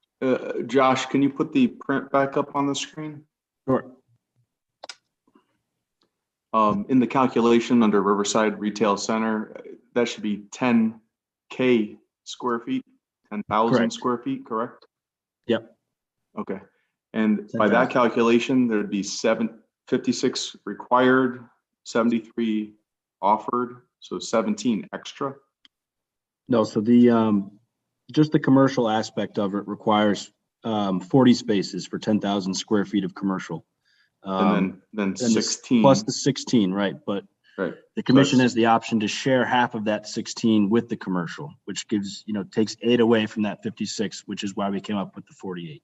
Josh, can you put the print back up on the screen? Sure. In the calculation under Riverside Retail Center, that should be 10K square feet, 10,000 Correct. square feet, correct? Yep. Okay. And by that calculation, there'd be 56 required, 73 offered, so 17 extra. No, so the just the commercial aspect of it requires 40 spaces for 10,000 square feet of commercial. And then And 16. plus the 16, right? But Right. the commission So has the option to share half of that 16 with the commercial, which gives, takes 8 away from that 56, which is why we came up with the 48.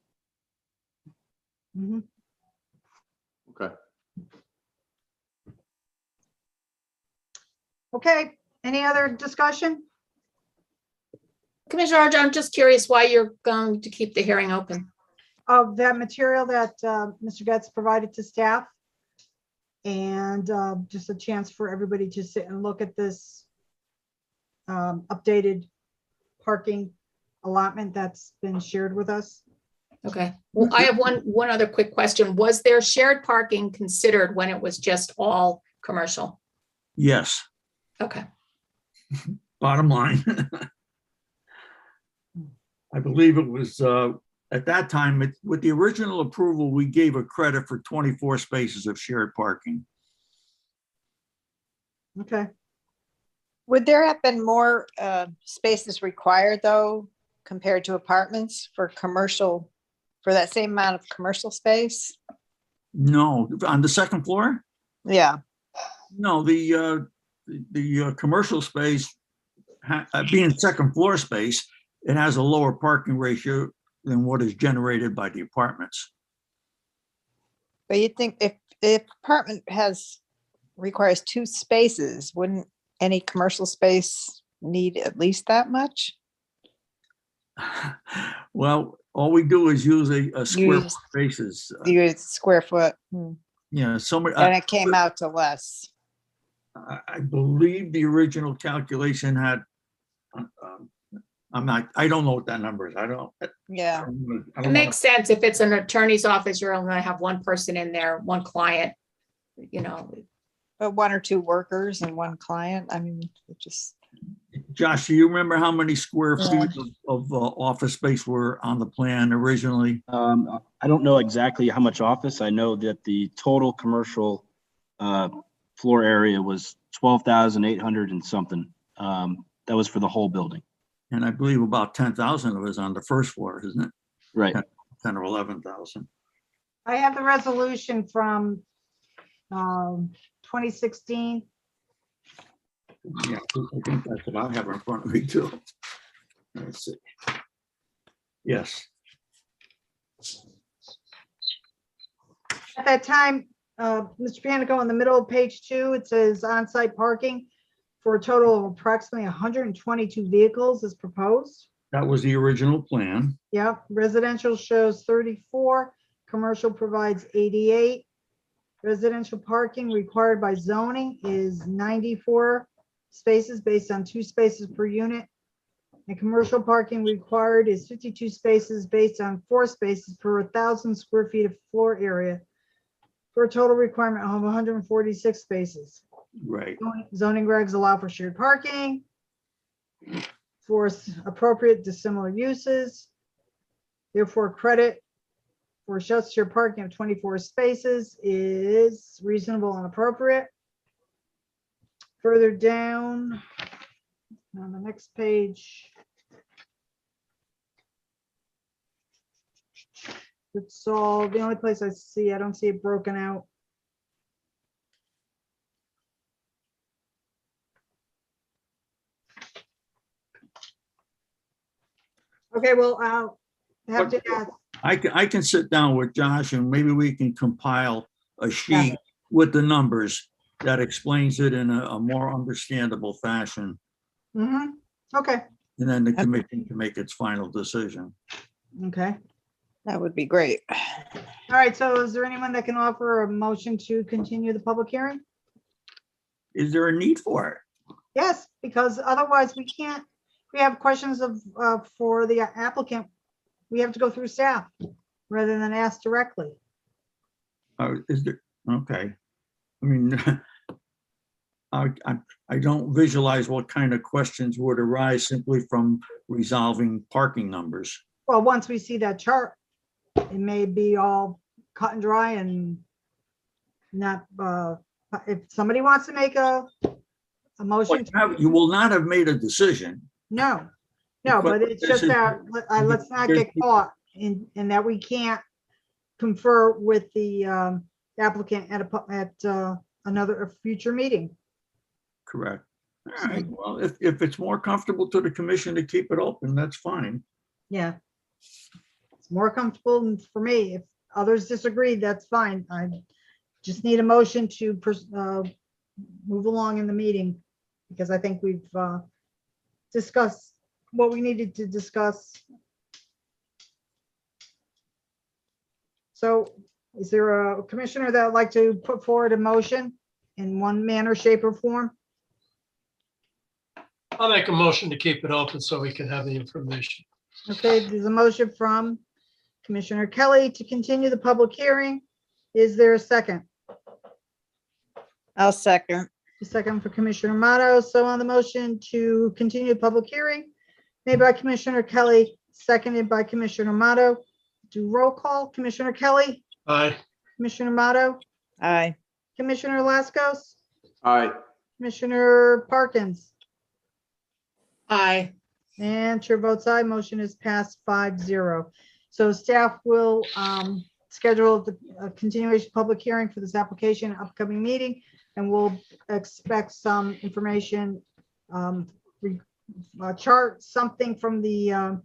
Mhm. Okay. Okay, any other discussion? Commissioner Archer, I'm just curious why you're going to keep the hearing open. Of that material that Mr. Getz provided to staff. And just a chance for everybody to sit and look at this updated parking allotment that's been shared with us. Okay. Well, I have one other quick question. Was there shared parking considered when it was just all commercial? Yes, Okay. bottom line. I believe it was, at that time, with the original approval, we gave a credit for 24 spaces of shared parking. Okay, Would there have been more spaces required though, compared to apartments for commercial, for that same amount of commercial space? No, on the second floor? Yeah, No, the commercial space, being second floor space, it has a lower parking ratio than what is generated by the apartments. but you'd think if the apartment requires 2 spaces, wouldn't any commercial space need at least that much? Well, all we do is use a square Use- basis. You square foot, Yeah, somebody, and it came out to less. I believe the original calculation had, I don't know what that number is. I don't. Yeah, It makes sense. If it's an attorney's office, you're only going to have one person in there, one client, but 1 or 2 workers and 1 client, I mean, it just, Josh, do you remember how many square Yeah. feet of office space were on the plan originally? I don't know exactly how much office. I know that the total commercial floor area was 12,800 and something. That was for the whole building. And I believe about 10,000 of it is on the first floor, isn't it? Right. 10 or 11,000. I have the resolution from 2016. Yeah, I think that's what I have in front of me too. Let's see. Yes, At that time, Mr. Panico, in the middle of page 2, it says on-site parking for a total of approximately 122 vehicles is proposed. that was the original plan. Yep, residential shows 34, commercial provides 88. Residential parking required by zoning is 94 spaces based on 2 spaces per unit. and commercial parking required is 52 spaces based on 4 spaces per 1,000 square feet of floor area for a total requirement of 146 spaces. Right. Zoning regs allow for shared parking for appropriate dissimilar uses. Therefore, credit for just shared parking of 24 spaces is reasonable and appropriate. Further down on the next page. It's all, the only place I don't see it broken out. Okay, well, I'll have to ask. I can sit down with Josh and maybe we can compile a sheet with the numbers that explains it in a more understandable fashion. Okay, And then the commission can make its final decision. okay. That would be great. All right, so is there anyone that can offer a motion to continue the public hearing? Is there a need for it? Yes, because otherwise we can't, we have questions for the applicant. We have to go through staff rather than ask directly. Is there, okay. I mean, I don't visualize what kind of questions would arise simply from resolving parking numbers. Well, once we see that chart, it may be all cut and dry and not, if somebody wants to make a motion. You will not have made a decision. No, but it's just that, let's not get caught in that we can't confer with the applicant at another future meeting. Correct. All right, well, if it's more comfortable to the commission to keep it open, that's fine. Yeah. It's more comfortable for me. If others disagree, that's fine. I just need a motion to move along in the meeting because I think we've discussed what we needed to discuss. So is there a commissioner that would like to put forward a motion in one manner, shape, or form? I'll make a motion to keep it open so we can have the information. Okay, there's a motion from Commissioner Kelly to continue the public hearing. Is there a second? I'll second. A second for Commissioner Motto. So on the motion to continue the public hearing, made by Commissioner Kelly, seconded by Commissioner Motto. Do roll call. Commissioner Kelly, Aye. Commissioner Motto, Aye. Commissioner Laskos, Aye. Commissioner Parkins, Aye. and chair votes aye. Motion is passed 5-0. So staff will schedule the continuation public hearing for this application upcoming meeting, and we'll expect some information, chart, something from the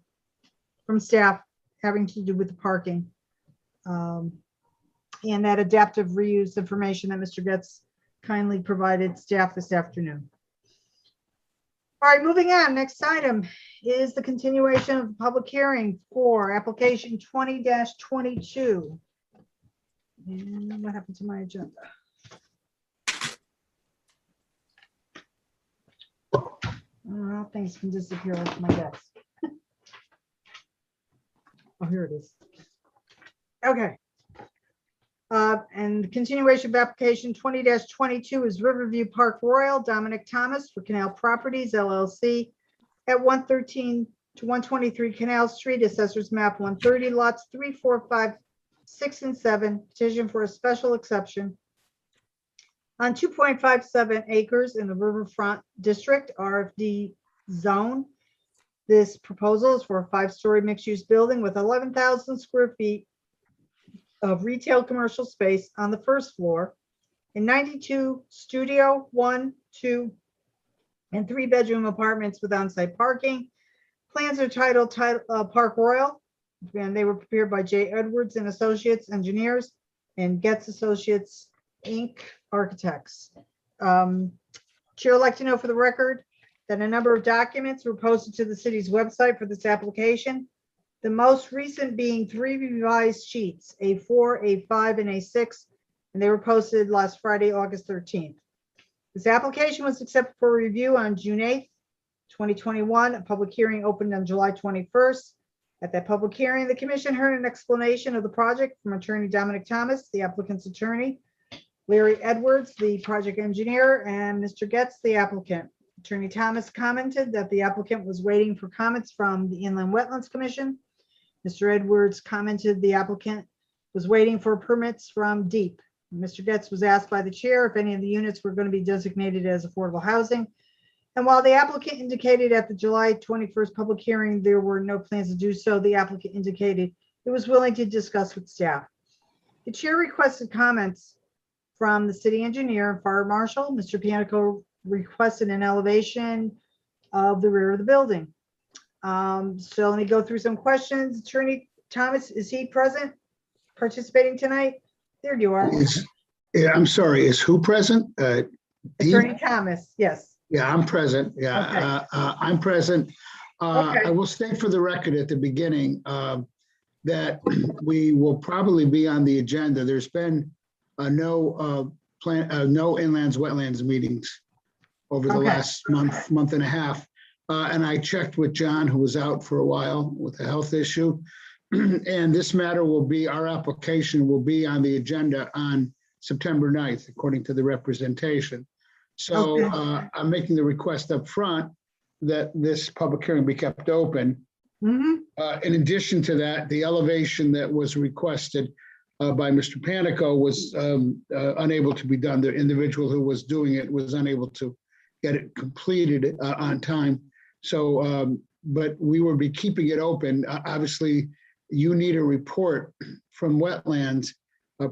from staff having to do with the parking. And that adaptive reuse information that Mr. Getz kindly provided staff this afternoon. All right, moving on. Next item is the continuation of the public hearing for application 20-22. And what happened to my agenda? Oh, things can disappear off my desk. Oh, here it is. Okay. And the continuation of application 20-22 is Riverview Park Royal, Dominic Thomas for Canal Properties LLC at 113 to 123 Canal Street, Assessors Map 130, lots 3, 4, 5, 6, and 7. Petition for a special exception on 2.57 acres in the Riverfront District RFD zone. This proposal is for a 5-story mixed-use building with 11,000 square feet of retail commercial space on the first floor and 92 studio, 1, 2, and 3-bedroom apartments with on-site parking. Plans are titled Park Royal, and they were prepared by J. Edwards and Associates Engineers and Getz Associates Inc. Architects. Chair would like to know for the record that a number of documents were posted to the city's website for this application. The most recent being 3 revised sheets, A4, A5, and A6, and they were posted last Friday, August 13th. This application was accepted for review on June 8th 2021. A public hearing opened on July 21st. At that public hearing, the commission heard an explanation of the project from attorney Dominic Thomas, the applicant's attorney, Larry Edwards, the project engineer, and Mr. Getz, the applicant. Attorney Thomas commented that the applicant was waiting for comments from the Inland Wetlands Commission. Mr. Edwards commented the applicant was waiting for permits from DEEP. Mr. Getz was asked by the chair if any of the units were going to be designated as affordable housing. And while the applicant indicated at the July 21st public hearing there were no plans to do so, the applicant indicated it was willing to discuss with staff. The chair requested comments from the city engineer and fire marshal. Mr. Pianico requested an elevation of the rear of the building. So let me go through some questions. Attorney Thomas, is he present, participating tonight? There you are. Yeah, I'm sorry, is who present? Attorney Thomas, yes. Yeah, I'm present. Yeah, I'm present. Okay. I will state for the record at the beginning that we will probably be on the agenda. There's been no inlands wetlands meetings over the Okay. last month and a half. And I checked with John, who was out for a while with a health issue. And this matter will be, our application will be on the agenda on September 9th, according to the representation. So Okay. I'm making the request up front that this public hearing be kept open. Mhm. In addition to that, the elevation that was requested by Mr. Panico was unable to be done. The individual who was doing it was unable to get it completed on time. So, but we will be keeping it open. Obviously, you need a report from wetlands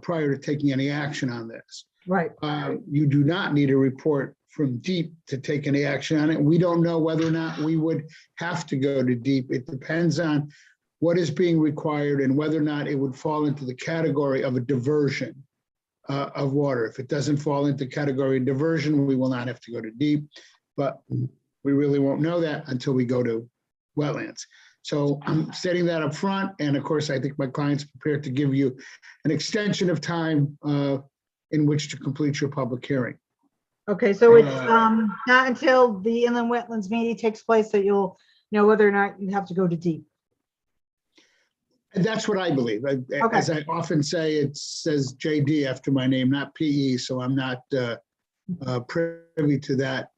prior to taking any action on this. Right. You do not need a report from DEEP to take any action on it. We don't know whether or not we would have to go to DEEP. It depends on what is being required and whether or not it would fall into the category of a diversion of water. If it doesn't fall into category of diversion, we will not have to go to DEEP, but we really won't know that until we go to wetlands. So I'm setting that up front. And of course, I think my client's prepared to give you an extension of time in which to complete your public hearing. Okay, so it's not until the inland wetlands meeting takes place that you'll know whether or not you have to go to DEEP. And that's what I believe. As I often say, it says JD after my name, not PE, so I'm not privy to that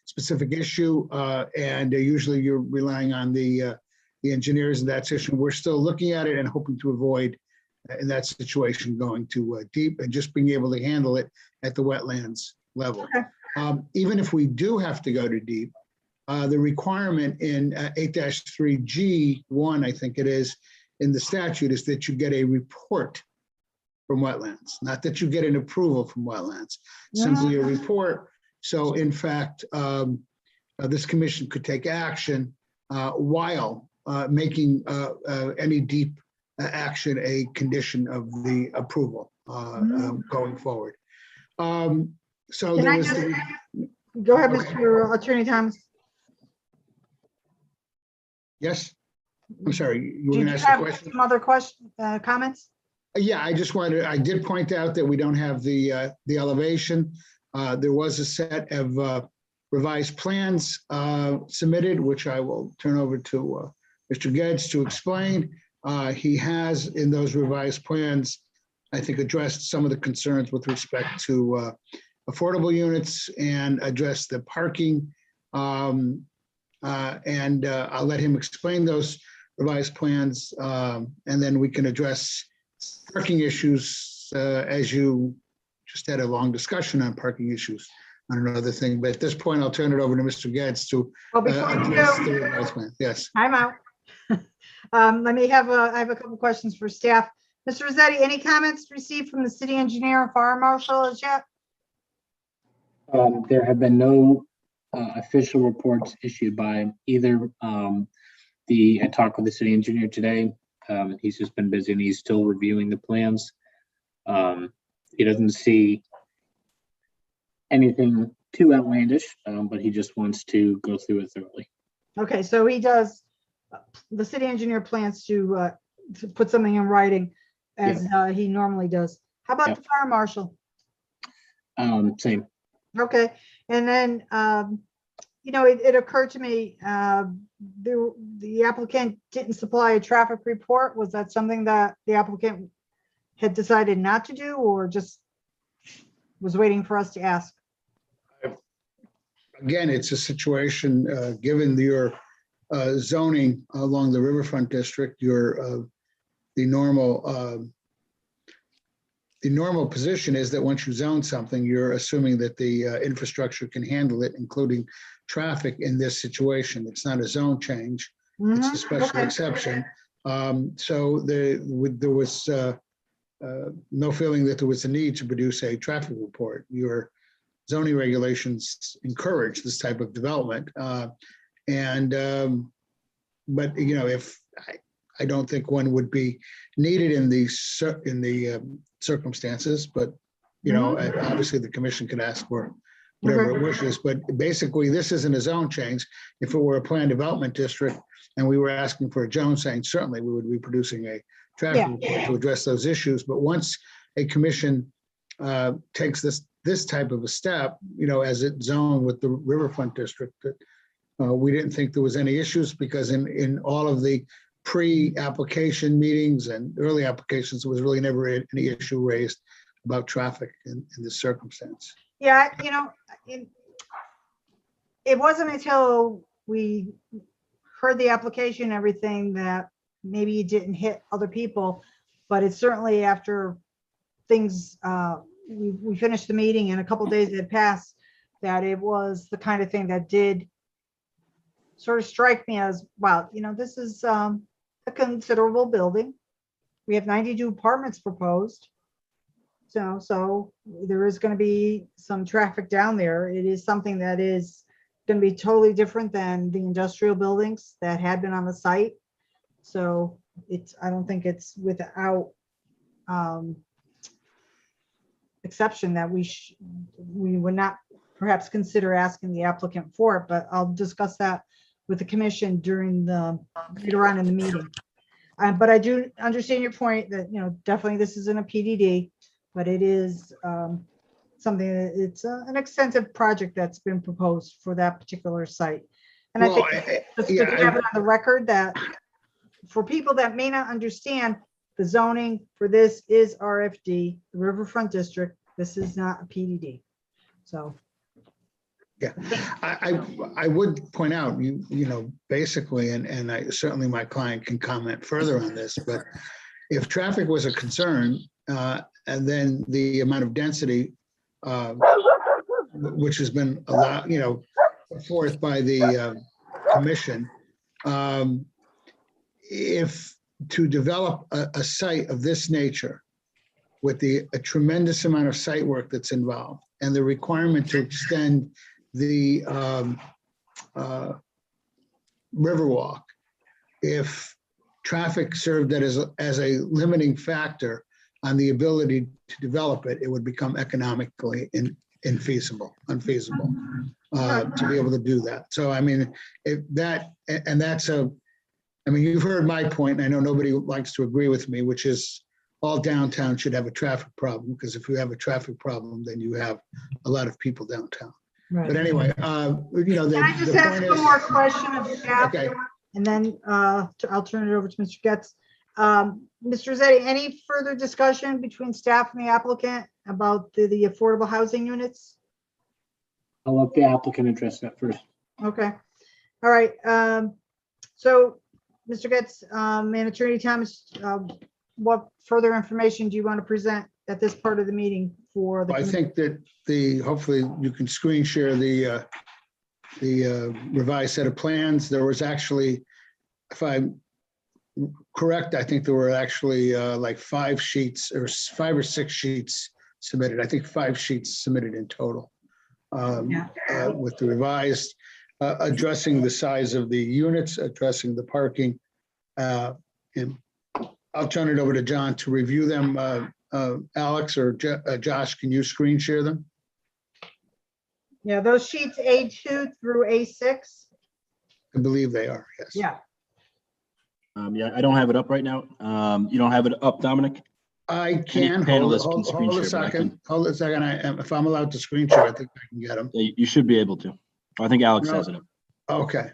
specific issue. And usually you're relying on the engineers in that situation. We're still looking at it and hoping to avoid in that situation going to DEEP and just being able to handle it at the wetlands level. Okay. Even if we do have to go to DEEP, the requirement in 8-3G1, I think it is, in the statute is that you get a report from wetlands, not that you get an approval from wetlands, simply a report. So in fact, this commission could take action while making any DEEP action a condition of the approval going forward. So Can there I was just, the, go ahead, Okay. Mr. Attorney Thomas. yes, I'm sorry, you were Did gonna you ask a have question? some other comments? Yeah, I just wanted, I did point out that we don't have the elevation. There was a set of revised plans submitted, which I will turn over to Mr. Geddes to explain. He has in those revised plans, I think, addressed some of the concerns with respect to affordable units and addressed the parking. And I'll let him explain those revised plans, and then we can address parking issues as you just had a long discussion on parking issues on another thing. But at this point, I'll turn it over to Mr. Geddes to Well, before you address do, the revised plan. Yes. I'm out. Let me have I have a couple questions for staff. Mr. Rossetti, any comments received from the city engineer and fire marshal as yet? There have been no official reports issued by either. I talked with the city engineer today. He's just been busy and he's still reviewing the plans. He doesn't see anything too outlandish, but he just wants to go through it thoroughly. Okay, so he does, the city engineer plans to put something in writing as he normally does. How about the fire marshal? Same. Okay, and then it occurred to me, the applicant didn't supply a traffic report. Was that something that the applicant had decided not to do, or just was waiting for us to ask? Again, it's a situation, given your zoning along the riverfront district, the normal position is that once you zone something, you're assuming that the infrastructure can handle it, including traffic in this situation. It's not a zone change. It's a special Okay. exception. So there was no feeling that there was a need to produce a traffic report. Your zoning regulations encourage this type of development. But if I don't think one would be needed in the circumstances, but obviously the commission could ask for whatever it wishes. But basically, this isn't a zone change. If it were a planned development district and we were asking for a zone change, certainly we would be producing a traffic report to address those issues. But once a commission takes this type of a step, as it zoned with the riverfront district, we didn't think there was any issues, because in all of the pre-application meetings and early applications, there was really never any issue raised about traffic in this circumstance. Yeah, it wasn't until we heard the application and everything that maybe it didn't hit other people, but it's certainly after things, we finished the meeting and a couple of days had passed, that it was the kind of thing that did sort of strike me as, wow, this is a considerable building. We have 92 apartments proposed. So there is going to be some traffic down there. It is something that is going to be totally different than the industrial buildings that had been on the site. So I don't think it's without exception that we would not perhaps consider asking the applicant for it, but I'll discuss that with the commission later on in the meeting. But I do understand your point that, definitely this isn't a PDD, but it is something that it's an extensive project that's been proposed for that particular site. And I think just to have it on the record that for people that may not understand, the zoning for this is RFD, the Riverfront District. This is not a PDD. So. Yeah, I would point out, basically, and certainly my client can comment further on this, but if traffic was a concern, and then the amount of density, which has been allowed, put forth by the commission, if to develop a site of this nature with a tremendous amount of site work that's involved and the requirement to extend the Riverwalk, if traffic served that as a limiting factor on the ability to develop it, it would become economically unfeasible to be able to do that. So, you've heard my point, and I know nobody likes to agree with me, which is all downtown should have a traffic problem, because if you have a traffic problem, then you have a lot of people downtown. Right. But anyway, Can I just ask one more question of staff? Okay. And then I'll turn it over to Mr. Getz. Mr. Rossetti, any further discussion between staff and the applicant about the affordable housing units? I'll let the applicant address that first. Okay. All right. So, Mr. Getz and Attorney Thomas, what further information do you want to present at this part of the meeting for the? I think that hopefully you can screen share the revised set of plans. There was actually, if I'm correct, I think there were actually like 5 sheets or 5 or 6 sheets submitted. I think 5 sheets submitted in total with the revised, addressing the size of the units, addressing the parking. And I'll turn it over to John to review them. Alex or Josh, can you screen share them? Yeah, those sheets A2 through A6. I believe they are, yes. Yeah. Yeah, I don't have it up right now. You don't have it up, Dominic? I can. Panelists can screen Hold a share, but I second. can- Hold a second. If I'm allowed to screen share, I think I can get them. You should be able to. I think Alex No. has it. Okay.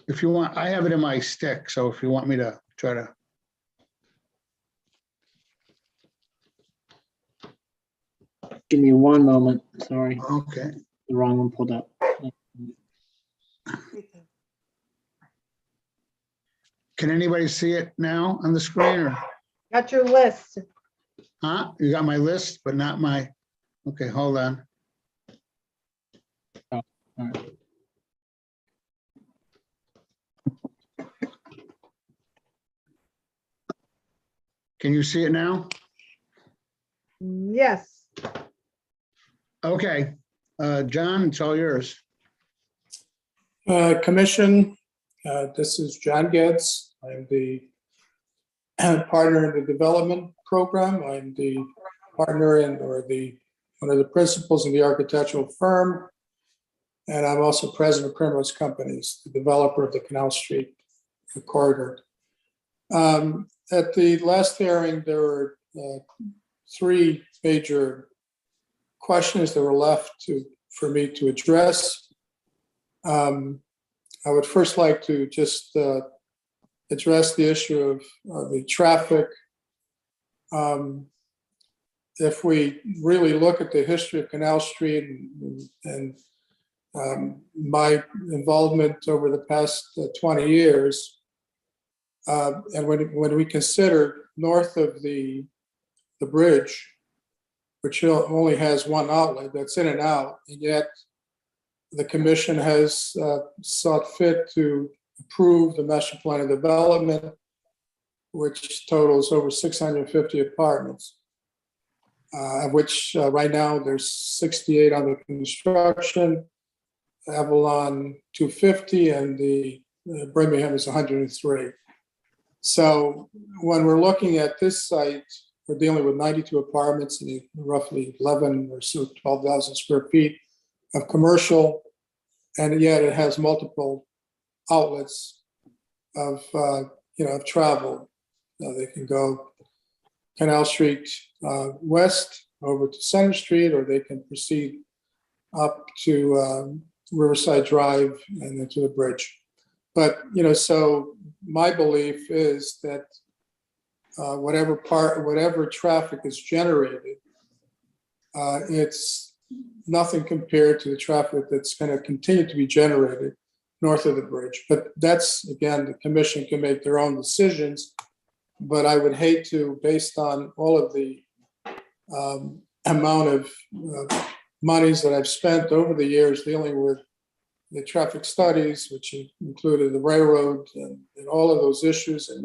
If you want, I have it in my stick, so if you want me to try to. Give me one moment. Sorry, Okay. the wrong one pulled up. Can anybody see it now on the screen or, Got your list. huh? You got my list, but not my, okay, hold on. All right. Can you see it now? Yes. Okay, John, it's all yours. Commission, this is John Getz. I'm the partner in the development program. I'm the partner in, or one of the principals in the architectural firm. And I'm also president of Primrose Companies, the developer of the Canal Street corridor. At the last hearing, there were three major questions that were left for me to address. I would first like to just address the issue of the traffic. If we really look at the history of Canal Street and my involvement over the past 20 years, and when we consider north of the bridge, which only has one outlet that's in and out, and yet the commission has sought fit to approve the master plan of development, which totals over 650 apartments, of which right now there's 68 under construction, Avalon 250, and the Birmingham is 103. So when we're looking at this site, we're dealing with 92 apartments and roughly 11 or so 12,000 square feet of commercial, and yet it has multiple outlets of of travel. They can go Canal Street west over to Center Street, or they can proceed up to Riverside Drive and then to the bridge. But so my belief is that whatever traffic is generated, it's nothing compared to the traffic that's going to continue to be generated north of the bridge. But that's, again, the commission can make their own decisions. But I would hate to, based on all of the amount of monies that I've spent over the years dealing with the traffic studies, which included the railroad and all of those issues. And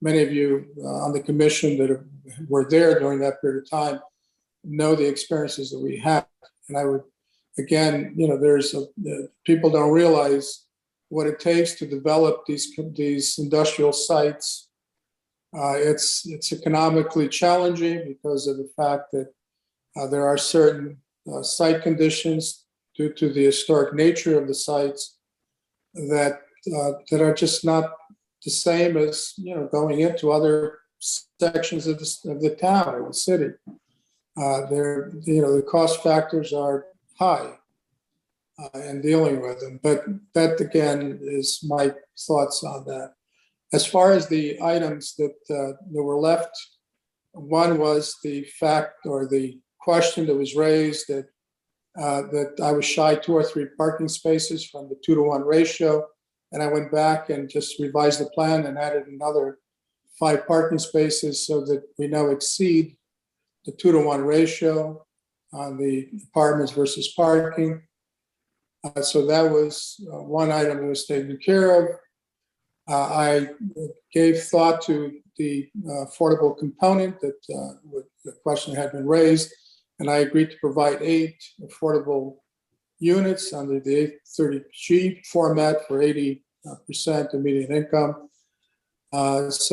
many of you on the commission that were there during that period of time know the experiences that we had. And I would, again, people don't realize what it takes to develop these industrial sites. It's economically challenging because of the fact that there are certain site conditions due to the historic nature of the sites that are just not the same as going into other sections of the town or the city. The cost factors are high in dealing with them, but that again is my thoughts on that. As far as the items that were left, one was the fact or the question that was raised that I was shy 2 or 3 parking spaces from the 2-to-1 ratio, and I went back and just revised the plan and added another 5 parking spaces so that we now exceed the 2-to-1 ratio on the apartments versus parking. So that was one item that was taken care of. I gave thought to the affordable component that the question had been raised, and I agreed to provide 8 affordable units under the 830G format for 80% of median income. That's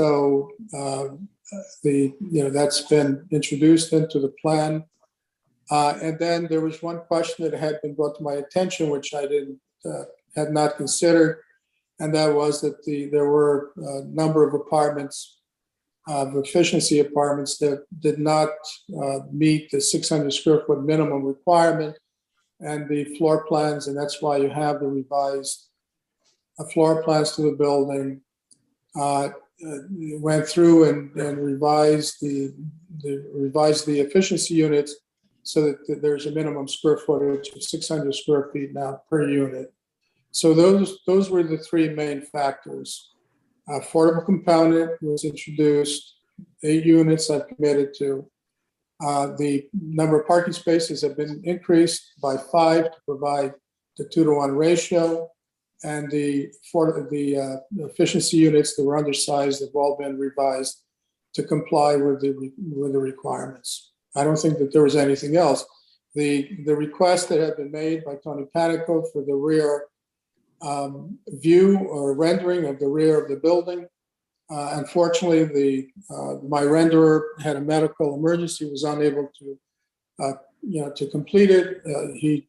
been introduced into the plan. And then there was one question that had been brought to my attention, which I had not considered, And that was that there were a number of apartments, efficiency apartments that did not meet the 600 square foot minimum requirement and the floor plans, and that's why you have the revised floor plans to the building. Went through and revised the efficiency units so that there's a minimum square footage of 600 square feet now per unit. So those were the three main factors. Affordable component was introduced, 8 units I've committed to. The number of parking spaces have been increased by 5 to provide the 2-to-1 ratio. And the efficiency units that were undersized have all been revised to comply with the requirements. I don't think that there was anything else. The request that had been made by Tony Panico for the rear view or rendering of the rear of the building. Unfortunately, my renderer had a medical emergency, was unable to complete it. He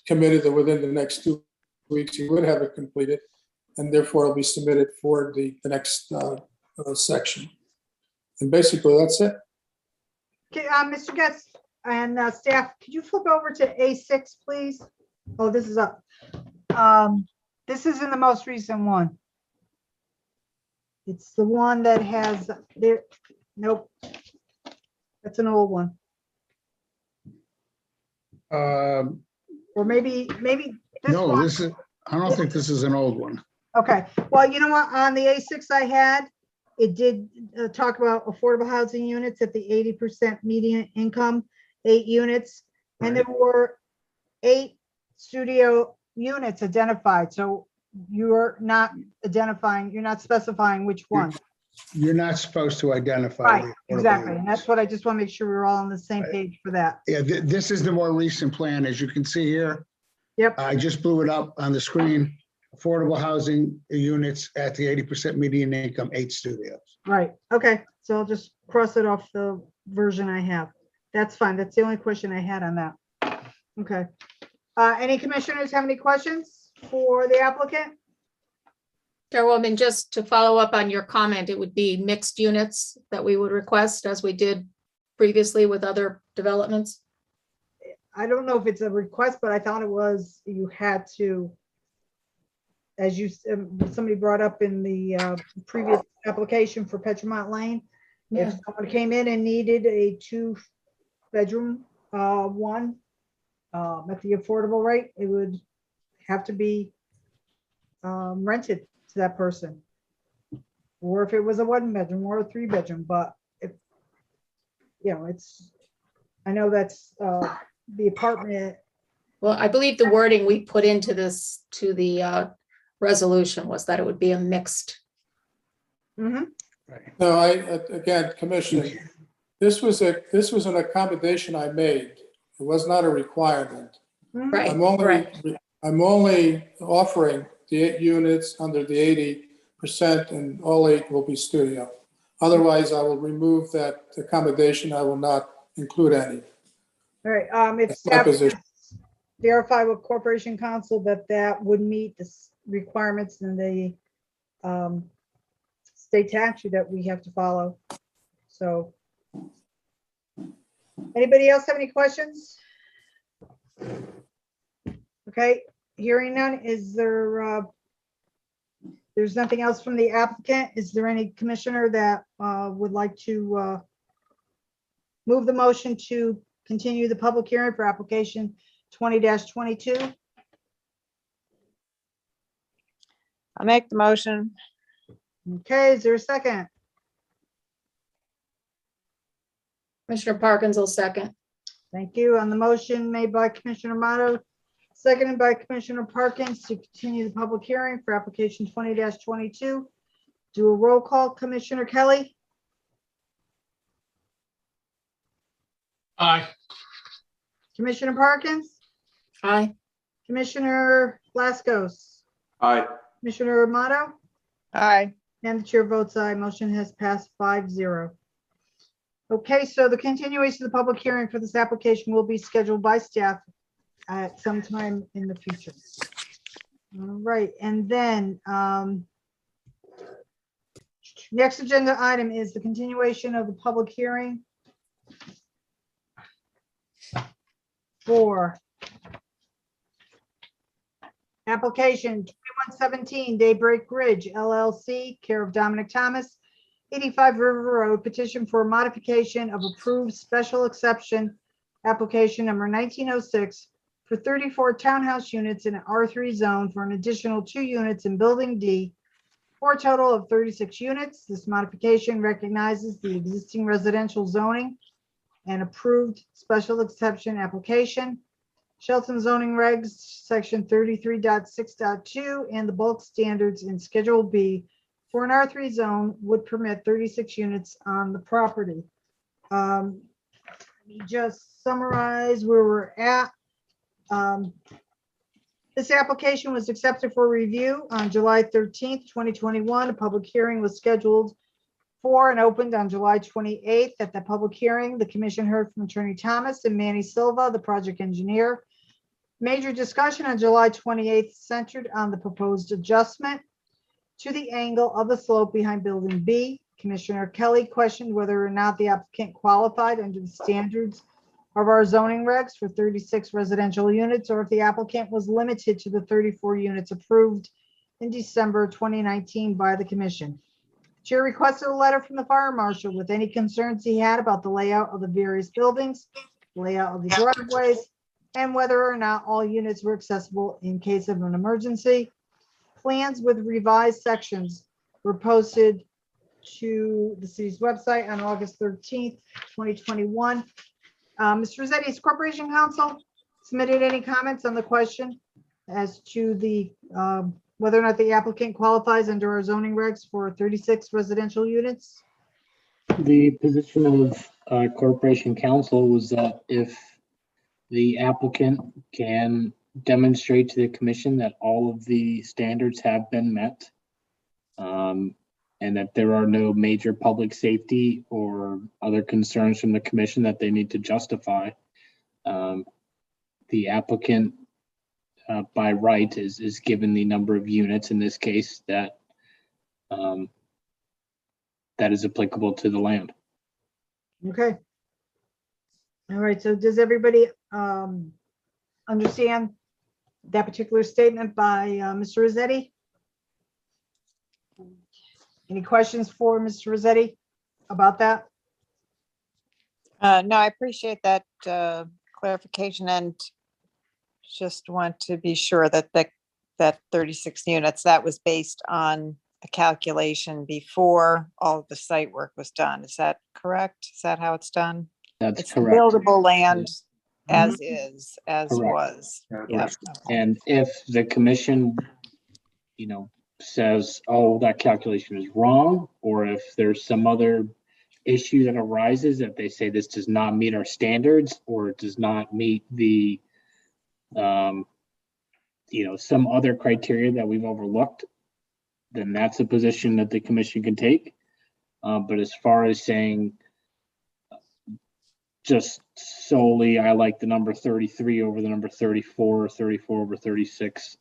committed that within the next 2 weeks he would have it completed, and therefore it'll be submitted for the next section. And basically that's it. Okay, Mr. Getz and staff, could you flip over to A6, please? Oh, this is up. This isn't the most recent one. It's the one that has there. Nope. That's an old one. Or maybe this No, one. I don't think this is an old one. Okay, well, you know what, on the A6 I had, it did talk about affordable housing units at the 80% median income, 8 units, and there were 8 studio units identified, so you're not identifying, you're not specifying which one. You're not supposed to identify. Right, the affordable exactly, and units. that's what I just want to make sure we're all on the same page for that. Yeah, this is the more recent plan, as you can see here. Yep. I just blew it up on the screen. Affordable housing units at the 80% median income, 8 studios. Right, okay, so I'll just cross it off the version I have. That's fine, that's the only question I had on that. Okay. Any commissioners have any questions for the applicant? Chairwoman, just to follow up on your comment, it would be mixed units that we would request as we did previously with other developments. I don't know if it's a request, but I thought it was, you had to, as you, somebody brought up in the previous application for Petromont Lane, if Yeah. someone came in and needed a 2-bedroom one at the affordable rate, it would have to be rented to that person. Or if it was a 1-bedroom or a 3-bedroom, but if, you know, it's, I know that's the apartment. Well, I believe the wording we put into this, to the resolution, was that it would be a mixed. Mhm. No, again, Commissioner, this was an accommodation I made. It was not a requirement. Right, I'm only offering the 8 units under the 80%, and all 8 will be studio. Otherwise, I will remove that accommodation. I will not include any. All right, if That's my staff position. verify with Corporation Council that would meet the requirements in the state statute that we have to follow. So, anybody else have any questions? Okay, hearing none, is there, there's nothing else from the applicant? Is there any commissioner that would like to move the motion to continue the public hearing for application 20-22? I'll make the motion. Okay, is there a second? Commissioner Parkins will second. Thank you. On the motion made by Commissioner Motto, seconded by Commissioner Parkins to continue the public hearing for application 20-22. Do a roll call. Commissioner Kelly, Aye. Commissioner Parkins, Aye. Commissioner Laskos, Aye. Commissioner Motto, Aye. and the chair votes aye. Motion has passed 5-0. Okay, so the continuation of the public hearing for this application will be scheduled by staff at some time in the future. All right, and then next agenda item is the continuation of the public hearing for application 2117 Daybreak Ridge LLC, care of Dominic Thomas, 85 River Road, petition for modification of approved special exception application number 1906 for 34 townhouse units in an R3 zone for an additional 2 units in Building D, for a total of 36 units. This modification recognizes the existing residential zoning and approved special exception application, Shelton zoning regs, section 33.6.2, and the bulk standards in Schedule B for an R3 zone would permit 36 units on the property. Let me just summarize where we're at. This application was accepted for review on July 13th, 2021. A public hearing was scheduled for and opened on July 28th. At the public hearing, the commission heard from Attorney Thomas and Manny Silva, the project engineer. Major discussion on July 28th centered on the proposed adjustment to the angle of the slope behind Building B. Commissioner Kelly questioned whether or not the applicant qualified under the standards of our zoning regs for 36 residential units, or if the applicant was limited to the 34 units approved in December 2019 by the commission. Chair requested a letter from the fire marshal with any concerns he had about the layout of the various buildings, layout of the driveways, and whether or not all units were accessible in case of an emergency. Plans with revised sections were posted to the city's website on August 13th, 2021. Mr. Rossetti, has Corporation Counsel submitted any comments on the question as to the whether or not the applicant qualifies under our zoning regs for 36 residential units? The position of Corporation Counsel was that if the applicant can demonstrate to the commission that all of the standards have been met, and that there are no major public safety or other concerns from the commission that they need to justify, the applicant by right is given the number of units in this case that that is applicable to the land. Okay. All right, so does everybody understand that particular statement by Mr. Rossetti? Any questions for Mr. Rossetti about that? No, I appreciate that clarification, and just want to be sure that that 36 units, that was based on a calculation before all of the site work was done. Is that correct? Is that how it's done? That's It's correct. buildable land as Mhm. is, as Correct. was. Yeah. And if the commission, says, oh, that calculation is wrong, or if there's some other issue that arises that they say this does not meet our standards, or it does not meet the, some other criteria that we've overlooked, then that's a position that the commission can take. But as far as saying just solely, I like the number 33 over the number 34, 34 over 36,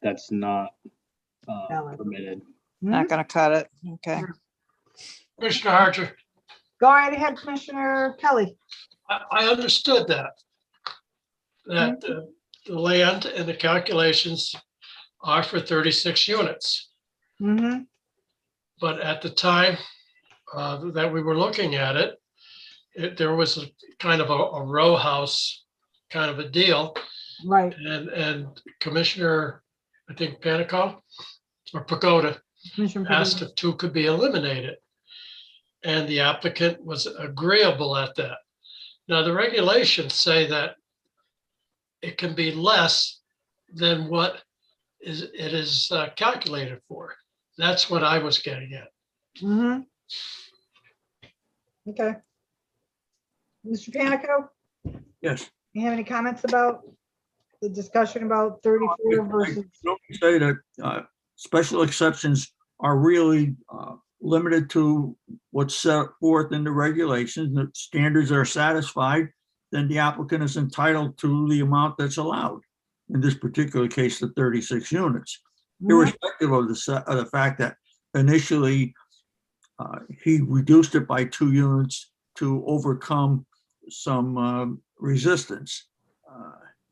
that's not Valid. permitted. Not gonna cut it. Okay. Commissioner Harger, Go right ahead, Commissioner Kelly. I understood that. That the land and the calculations are for 36 units. Mm-hmm. But at the time that we were looking at it, there was a kind of a row house kind of a deal. Right. And Commissioner, I think Panico or Pagoda Commissioner asked Pagoda. if 2 could be eliminated. And the applicant was agreeable at that. Now, the regulations say that it can be less than what it is calculated for. That's what I was getting at. Mm-hmm. Okay. Mr. Panico, Yes. you have any comments about the discussion about 34 versus? Let me say that special exceptions are really limited to what's set forth in the regulations. The standards are satisfied, then the applicant is entitled to the amount that's allowed. in this particular case, the 36 units, Mhm. irrespective of the fact that initially he reduced it by 2 units to overcome some resistance.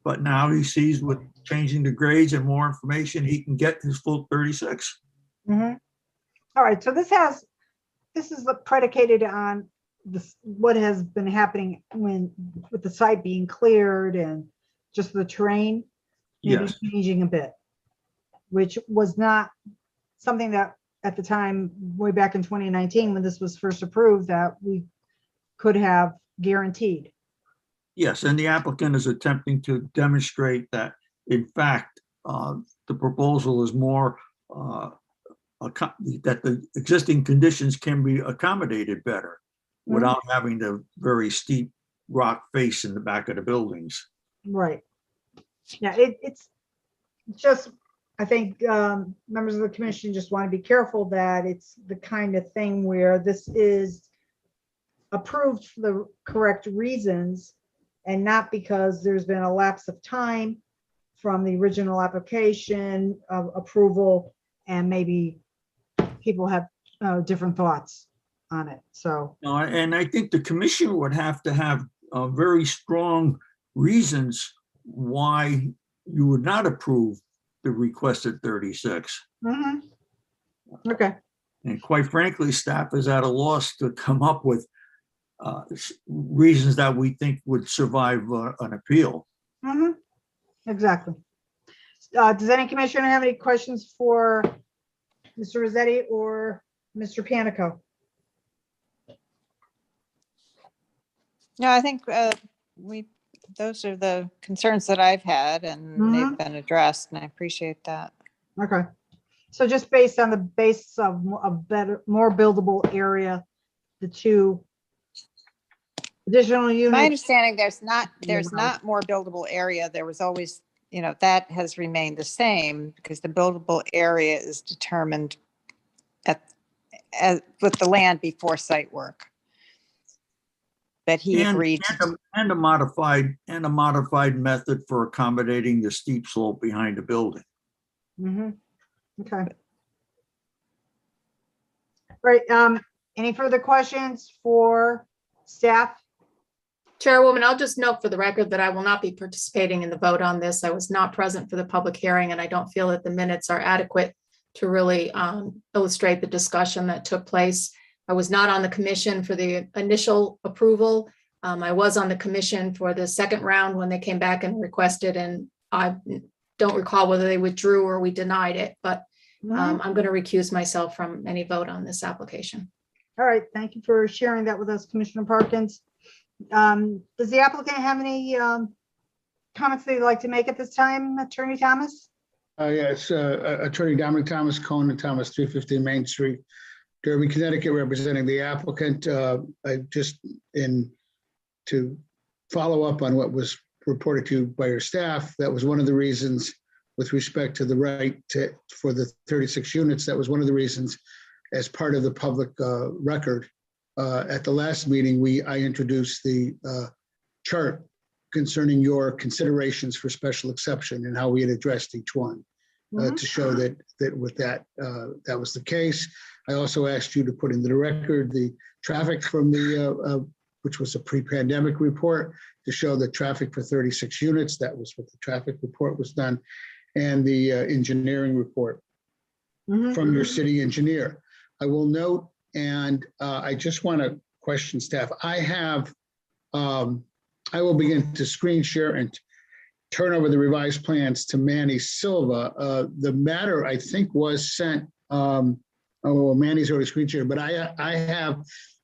But now he sees with changing the grades and more information, he can get his full 36. Mhm. All right, so this is predicated on this, what has been happening with the site being cleared and just the terrain maybe Yes, changing a bit, which was not something that at the time, way back in 2019, when this was first approved, that we could have guaranteed. yes, and the applicant is attempting to demonstrate that, in fact, the proposal is more that the existing conditions can be accommodated better without having the very steep rock face in the back of the buildings. Right. Yeah, it's just, I think members of the commission just want to be careful that it's the kind of thing where this is approved for the correct reasons and not because there's been a lapse of time from the original application of approval and maybe people have different thoughts on it. So, And I think the commission would have to have very strong reasons why you would not approve the requested 36. mhm. Okay. And quite frankly, staff is at a loss to come up with reasons that we think would survive an appeal. Mhm. Exactly. Does any commissioner have any questions for Mr. Rossetti or Mr. Panico? No, I think those are the concerns that I've had and they've been addressed and I appreciate that. Okay. So just based on the basis of a better, more buildable area, the 2 additional units. My understanding, there's not more buildable area. There was always, that has remained the same because the buildable area is determined with the land before site work. That he agreed to. And a modified method for accommodating the steep slope behind the building. Mhm. Okay. Right. Any further questions for staff? Chairwoman, I'll just note for the record that I will not be participating in the vote on this. I was not present for the public hearing, and I don't feel that the minutes are adequate to really illustrate the discussion that took place. I was not on the commission for the initial approval. I was on the commission for the second round when they came back and requested, and I don't recall whether they withdrew or we denied it, but I'm going to recuse myself from any vote on this application. All right. Thank you for sharing that with us, Commissioner Parkins. Does the applicant have any comments they'd like to make at this time, Attorney Thomas? Yes, Attorney Dominic Thomas, Cohen and Thomas, 315 Main Street, Derby, Connecticut, representing the applicant. To follow up on what was reported to you by your staff, that was one of the reasons with respect to the right for the 36 units. That was one of the reasons as part of the public record. At the last meeting, I introduced the chart concerning your considerations for special exception and how we had addressed each one to show that with that was the case. I also asked you to put into the record the traffic from the which was a pre-pandemic report to show the traffic for 36 units. That was what the traffic report was done, and the engineering report from your city engineer. I will note, and I just want to question staff. I will begin to screen share and turn over the revised plans to Manny Silva. The matter, I think, was sent. Manny's already screen shared, but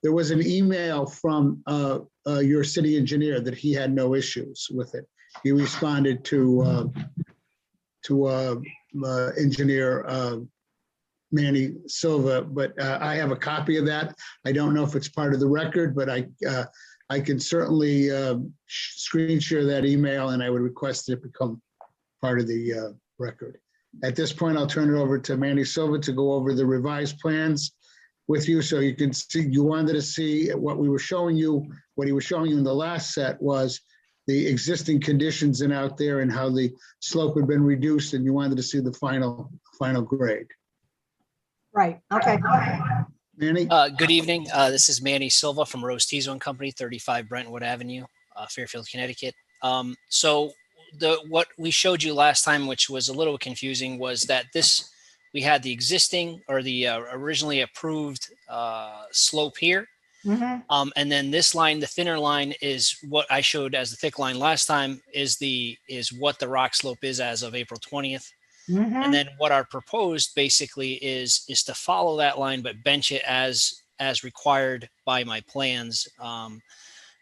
there was an email from your city engineer that he had no issues with it. He responded to engineer Manny Silva, but I have a copy of that. I don't know if it's part of the record, but I can certainly screen share that email, and I would request that it become part of the record. At this point, I'll turn it over to Manny Silva to go over the revised plans with you, so you can see. You wanted to see what we were showing you. What he was showing you in the last set was the existing conditions in out there and how the slope had been reduced, and you wanted to see the final grade. Right, okay. Manny? Good evening. This is Manny Silva from Rose Tizo and Company, 35 Brentwood Avenue, Fairfield, Connecticut. So what we showed you last time, which was a little confusing, was that we had the existing or the originally approved slope here. Mhm. And then this line, the thinner line, is what I showed as the thick line last time, is what the rock slope is as of April 20th. Mhm. And then what our proposed basically is to follow that line, but bench it as required by my plans,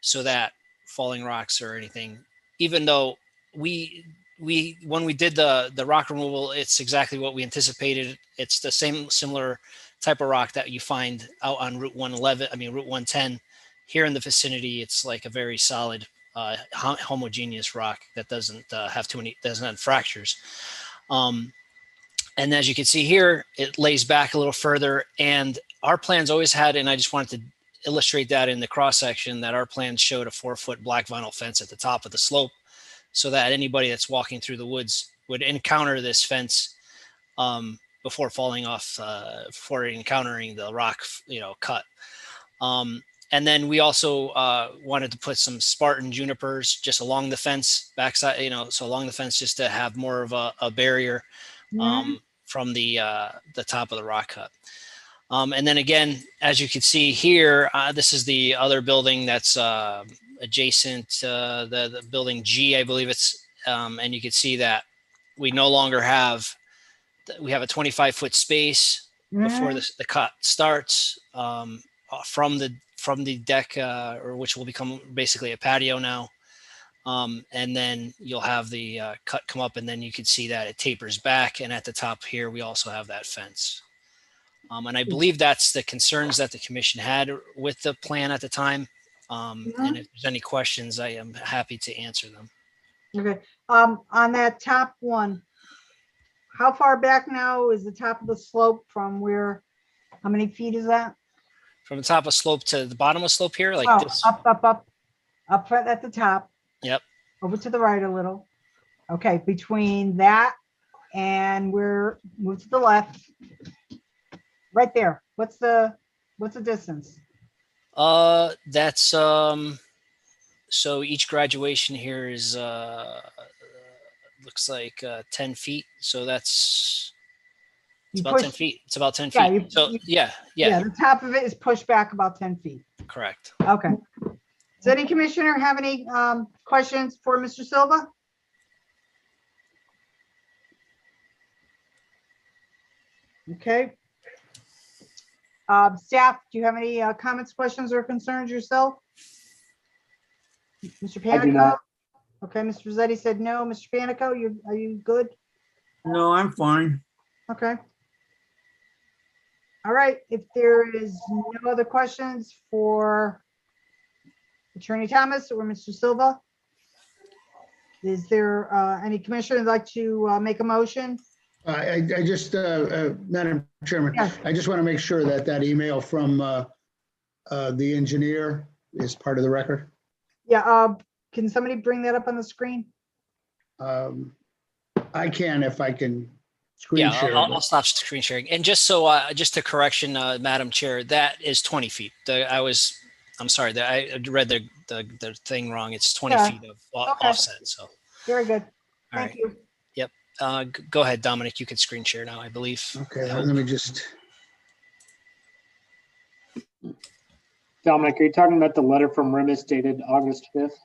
so that falling rocks or anything, even though we when we did the rock removal, it's exactly what we anticipated. It's the similar type of rock that you find out on Route 110 here in the vicinity. It's like a very solid homogeneous rock that doesn't have fractures. And as you can see here, it lays back a little further, and our plans always had, and I just wanted to illustrate that in the cross section, that our plans showed a 4-foot black vinyl fence at the top of the slope, so that anybody that's walking through the woods would encounter this fence before falling off, before encountering the rock, cut. And then we also wanted to put some Spartan junipers just along the fence backside, so along the fence, just to have more of a barrier from the top of the rock cut. And then again, as you can see here, this is the other building that's adjacent to the building G, I believe it's, and you can see that we no longer have, we have a 25-foot space before the cut starts, from the deck, or which will become basically a patio now. And then you'll have the cut come up, and then you can see that it tapers back. And at the top here, we also have that fence. And I believe that's the concerns that the commission had with the plan at the time. And if there's any questions, I am happy to answer them. Okay, on that top one, how far back now is the top of the slope from where, how many feet is that? From the top of slope to the bottom of slope here, like Oh, this. up front at the top. Yep. Over to the right a little. Okay, between that and we're move to the left. Right there. What's the distance? That's so each graduation here is looks like 10 feet. So that's it's about 10 feet. It's about 10 Yeah, feet. So yeah. The top of it is pushed back about 10 feet. Correct. Okay. Does any commissioner have any questions for Mr. Silva? Okay. Staff, do you have any comments, questions, or concerns yourself? Mr. I do Panico? not. Okay, Mr. Rossetti said no. Mr. Panico, are you good? No, I'm fine. Okay. All right, if there is no other questions for Attorney Thomas or Mr. Silva, is there any commissioner who'd like to make a motion? I just, Madam Chairman, Yes. I just want to make sure that that email from the engineer is part of the record. Yeah, can somebody bring that up on the screen? I can if I can screen Yeah, share. I'll stop screen sharing. And just so, just a correction, Madam Chair, that is 20 feet. I'm sorry, that I read the thing wrong. It's 20 Yeah. feet of Okay. offset. So, Very good. all Thank right. you. Yep. Go ahead, Dominic. You can screen share now, I believe. Okay, let me just. Dominic, are you talking about the letter from Rimis dated August 5th?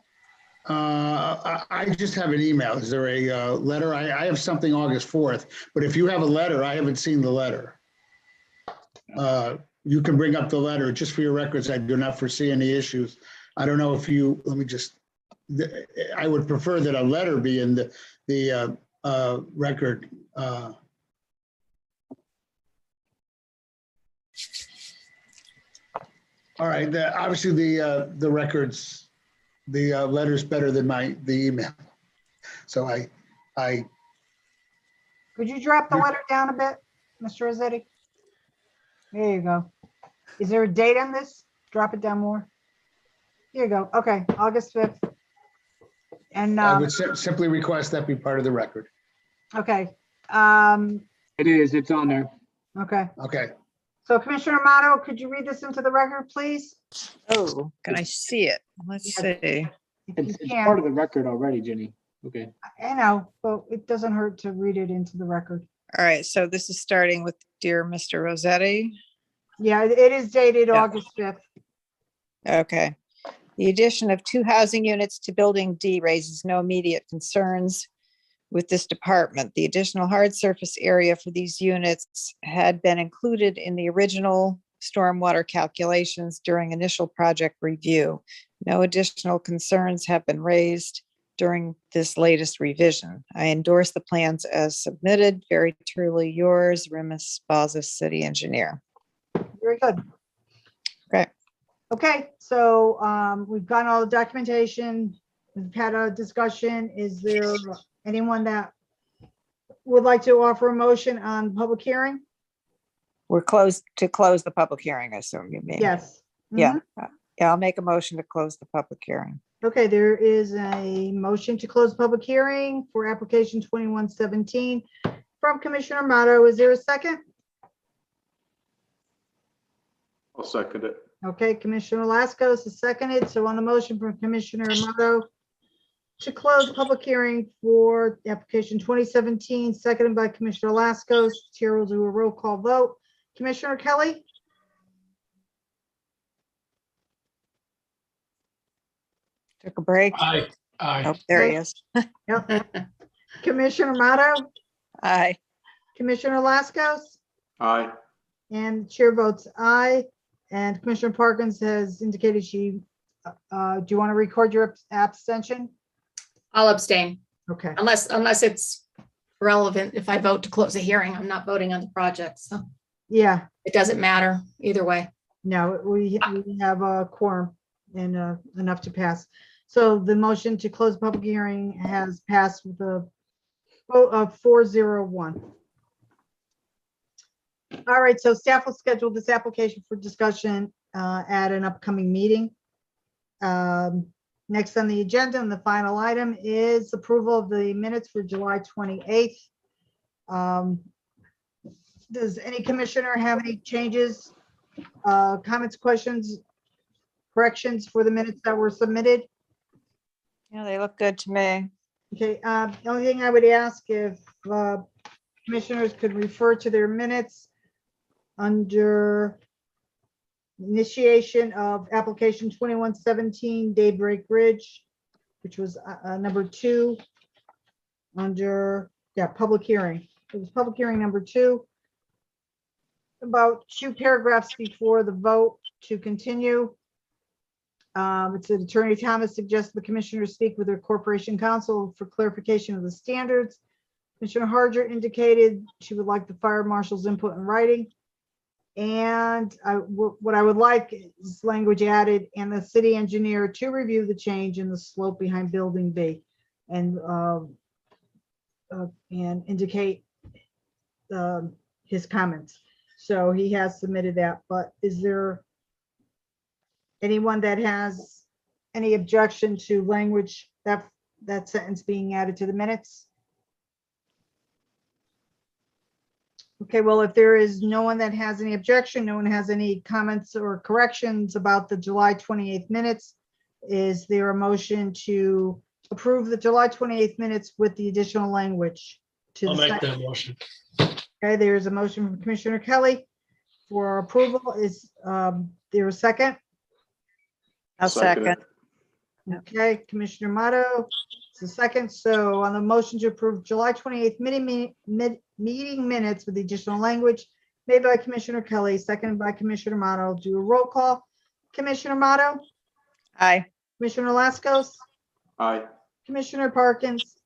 I just have an email. Is there a letter? I have something August 4th, but if you have a letter, I haven't seen the letter. You can bring up the letter just for your records. I do not foresee any issues. I don't know if you, let me just, I would prefer that a letter be in the record. All right, obviously the records, the letter's better than the email. So I. Could you drop the letter down a bit, Mr. Rossetti? There you go. Is there a date on this? Drop it down more. Here you go. Okay, August 5th. And, I would simply request that be part of the record. okay. It is, it's on there. Okay. Okay. So Commissioner Amato, could you read this into the record, please? Oh, can I see it? Let's see. If you It's can. part of the record already, Jenny. Okay. I know, but it doesn't hurt to read it into the record. All right, so this is starting with dear Mr. Rossetti. Yeah, it is dated Yeah. August 5th. Okay. The addition of 2 housing units to Building D raises no immediate concerns with this department. The additional hard surface area for these units had been included in the original stormwater calculations during initial project review. No additional concerns have been raised during this latest revision. I endorse the plans as submitted. Very truly yours, Remus Baza, City Engineer. Very good. Okay. Okay, so we've gotten all the documentation. We've had a discussion. Is there anyone that would like to offer a motion on public hearing? We're closed to close the public hearing, I assume you mean? Yes. Yeah, Mhm. yeah, I'll make a motion to close the public hearing. Okay, there is a motion to close public hearing for application 2117 from Commissioner Amato. Is there a second? I'll second it. Okay, Commissioner Laskos is seconded. So on the motion from Commissioner Amato to close public hearing for application 2017, seconded by Commissioner Laskos, Chair will do a roll call vote. Commissioner Kelly? Took a break. Aye. Oh, Aye. there he is. Yep. Commissioner Amato? Aye. Commissioner Laskos? Aye. And chair votes aye. And Commissioner Parkins has indicated she, do you want to record your abstention? I'll abstain Okay, unless it's relevant. If I vote to close the hearing, I'm not voting on the project. So yeah, it doesn't matter either way. no, we have a quorum and enough to pass. So the motion to close the public hearing has passed with a vote of 401. All right, so staff will schedule this application for discussion at an upcoming meeting. Next on the agenda and the final item is approval of the minutes for July 28th. Does any commissioner have any changes, comments, questions, corrections for the minutes that were submitted? Yeah, they look good to me. Okay, the only thing I would ask if commissioners could refer to their minutes under initiation of application 2117 Daybreak Ridge, which was number 2 under, public hearing. It was public hearing number 2. About 2 paragraphs before the vote to continue. It said Attorney Thomas suggests the commissioners speak with their corporation counsel for clarification of the standards. Commissioner Harger indicated she would like the fire marshal's input in writing. And what I would like is language added and the city engineer to review the change in the slope behind building B and indicate his comments. So he has submitted that, but is there anyone that has any objection to language that sentence being added to the minutes? Okay, well, if there is no one that has any objection, no one has any comments or corrections about the July 28th minutes, is there a motion to approve the July 28th minutes with the additional language? I'll make that motion. Okay, there's a motion from Commissioner Kelly for approval. Is there a second? I'll second. Okay, Commissioner Motto, it's a second. So on the motion to approve July 28th meeting minutes with the additional language made by Commissioner Kelly, seconded by Commissioner Motto. Do a roll call. Commissioner Motto, Aye. Commissioner Laskos, Aye. Commissioner Parkins.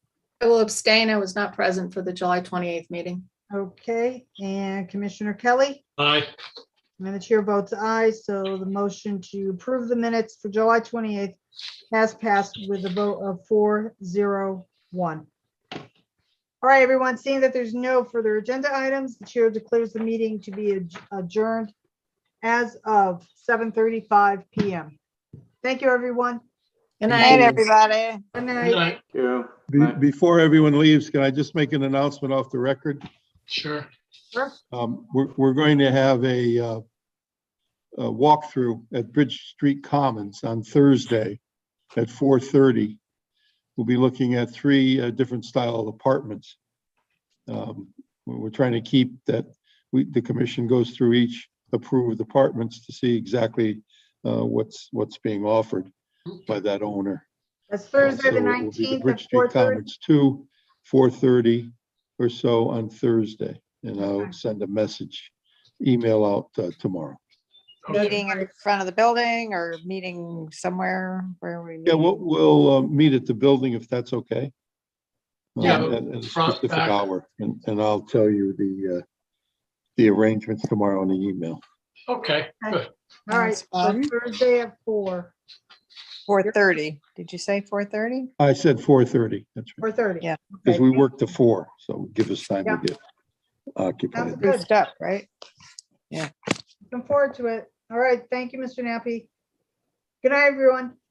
I will abstain. I was not present for the July 28th meeting. Okay, and Commissioner Kelly. Aye. And the chair votes aye. So the motion to approve the minutes for July 28th has passed with a vote of 401. All right, everyone, seeing that there's no further agenda items, the chair declares the meeting to be adjourned as of 7:35 p.m. Thank you, everyone. Good Night, night. everybody. Good Good night. night. You. Before everyone leaves, can I just make an announcement off the record? Sure. We're going to have a walkthrough at Bridge Street Commons on Thursday at 4:30. We'll be looking at 3 different style of apartments. We're trying to keep that, the commission goes through each approved apartments to see exactly what's being offered by that owner. That's Thursday, the So it will be the 19th Bridge at Street 4:30. Commons 2, 4:30 or so on Thursday. And I'll Okay. send a message, email out tomorrow. Okay. Meeting in front of the building or meeting somewhere where we Yeah, meet? we'll meet at the building if that's okay. Yeah, At a front, specific back. hour, and I'll tell you the arrangements tomorrow on the email. Okay, good. All right, That's so fun. Thursday at 4, 4:30. Did you say 4:30? I said 4:30, that's right, 4:30. Yeah. because Okay. we work to 4, so give us time to Yeah. get occupied. Good. Boost up, right? Looking forward to it. All right, thank you, Mr. Nappy. Good night, everyone.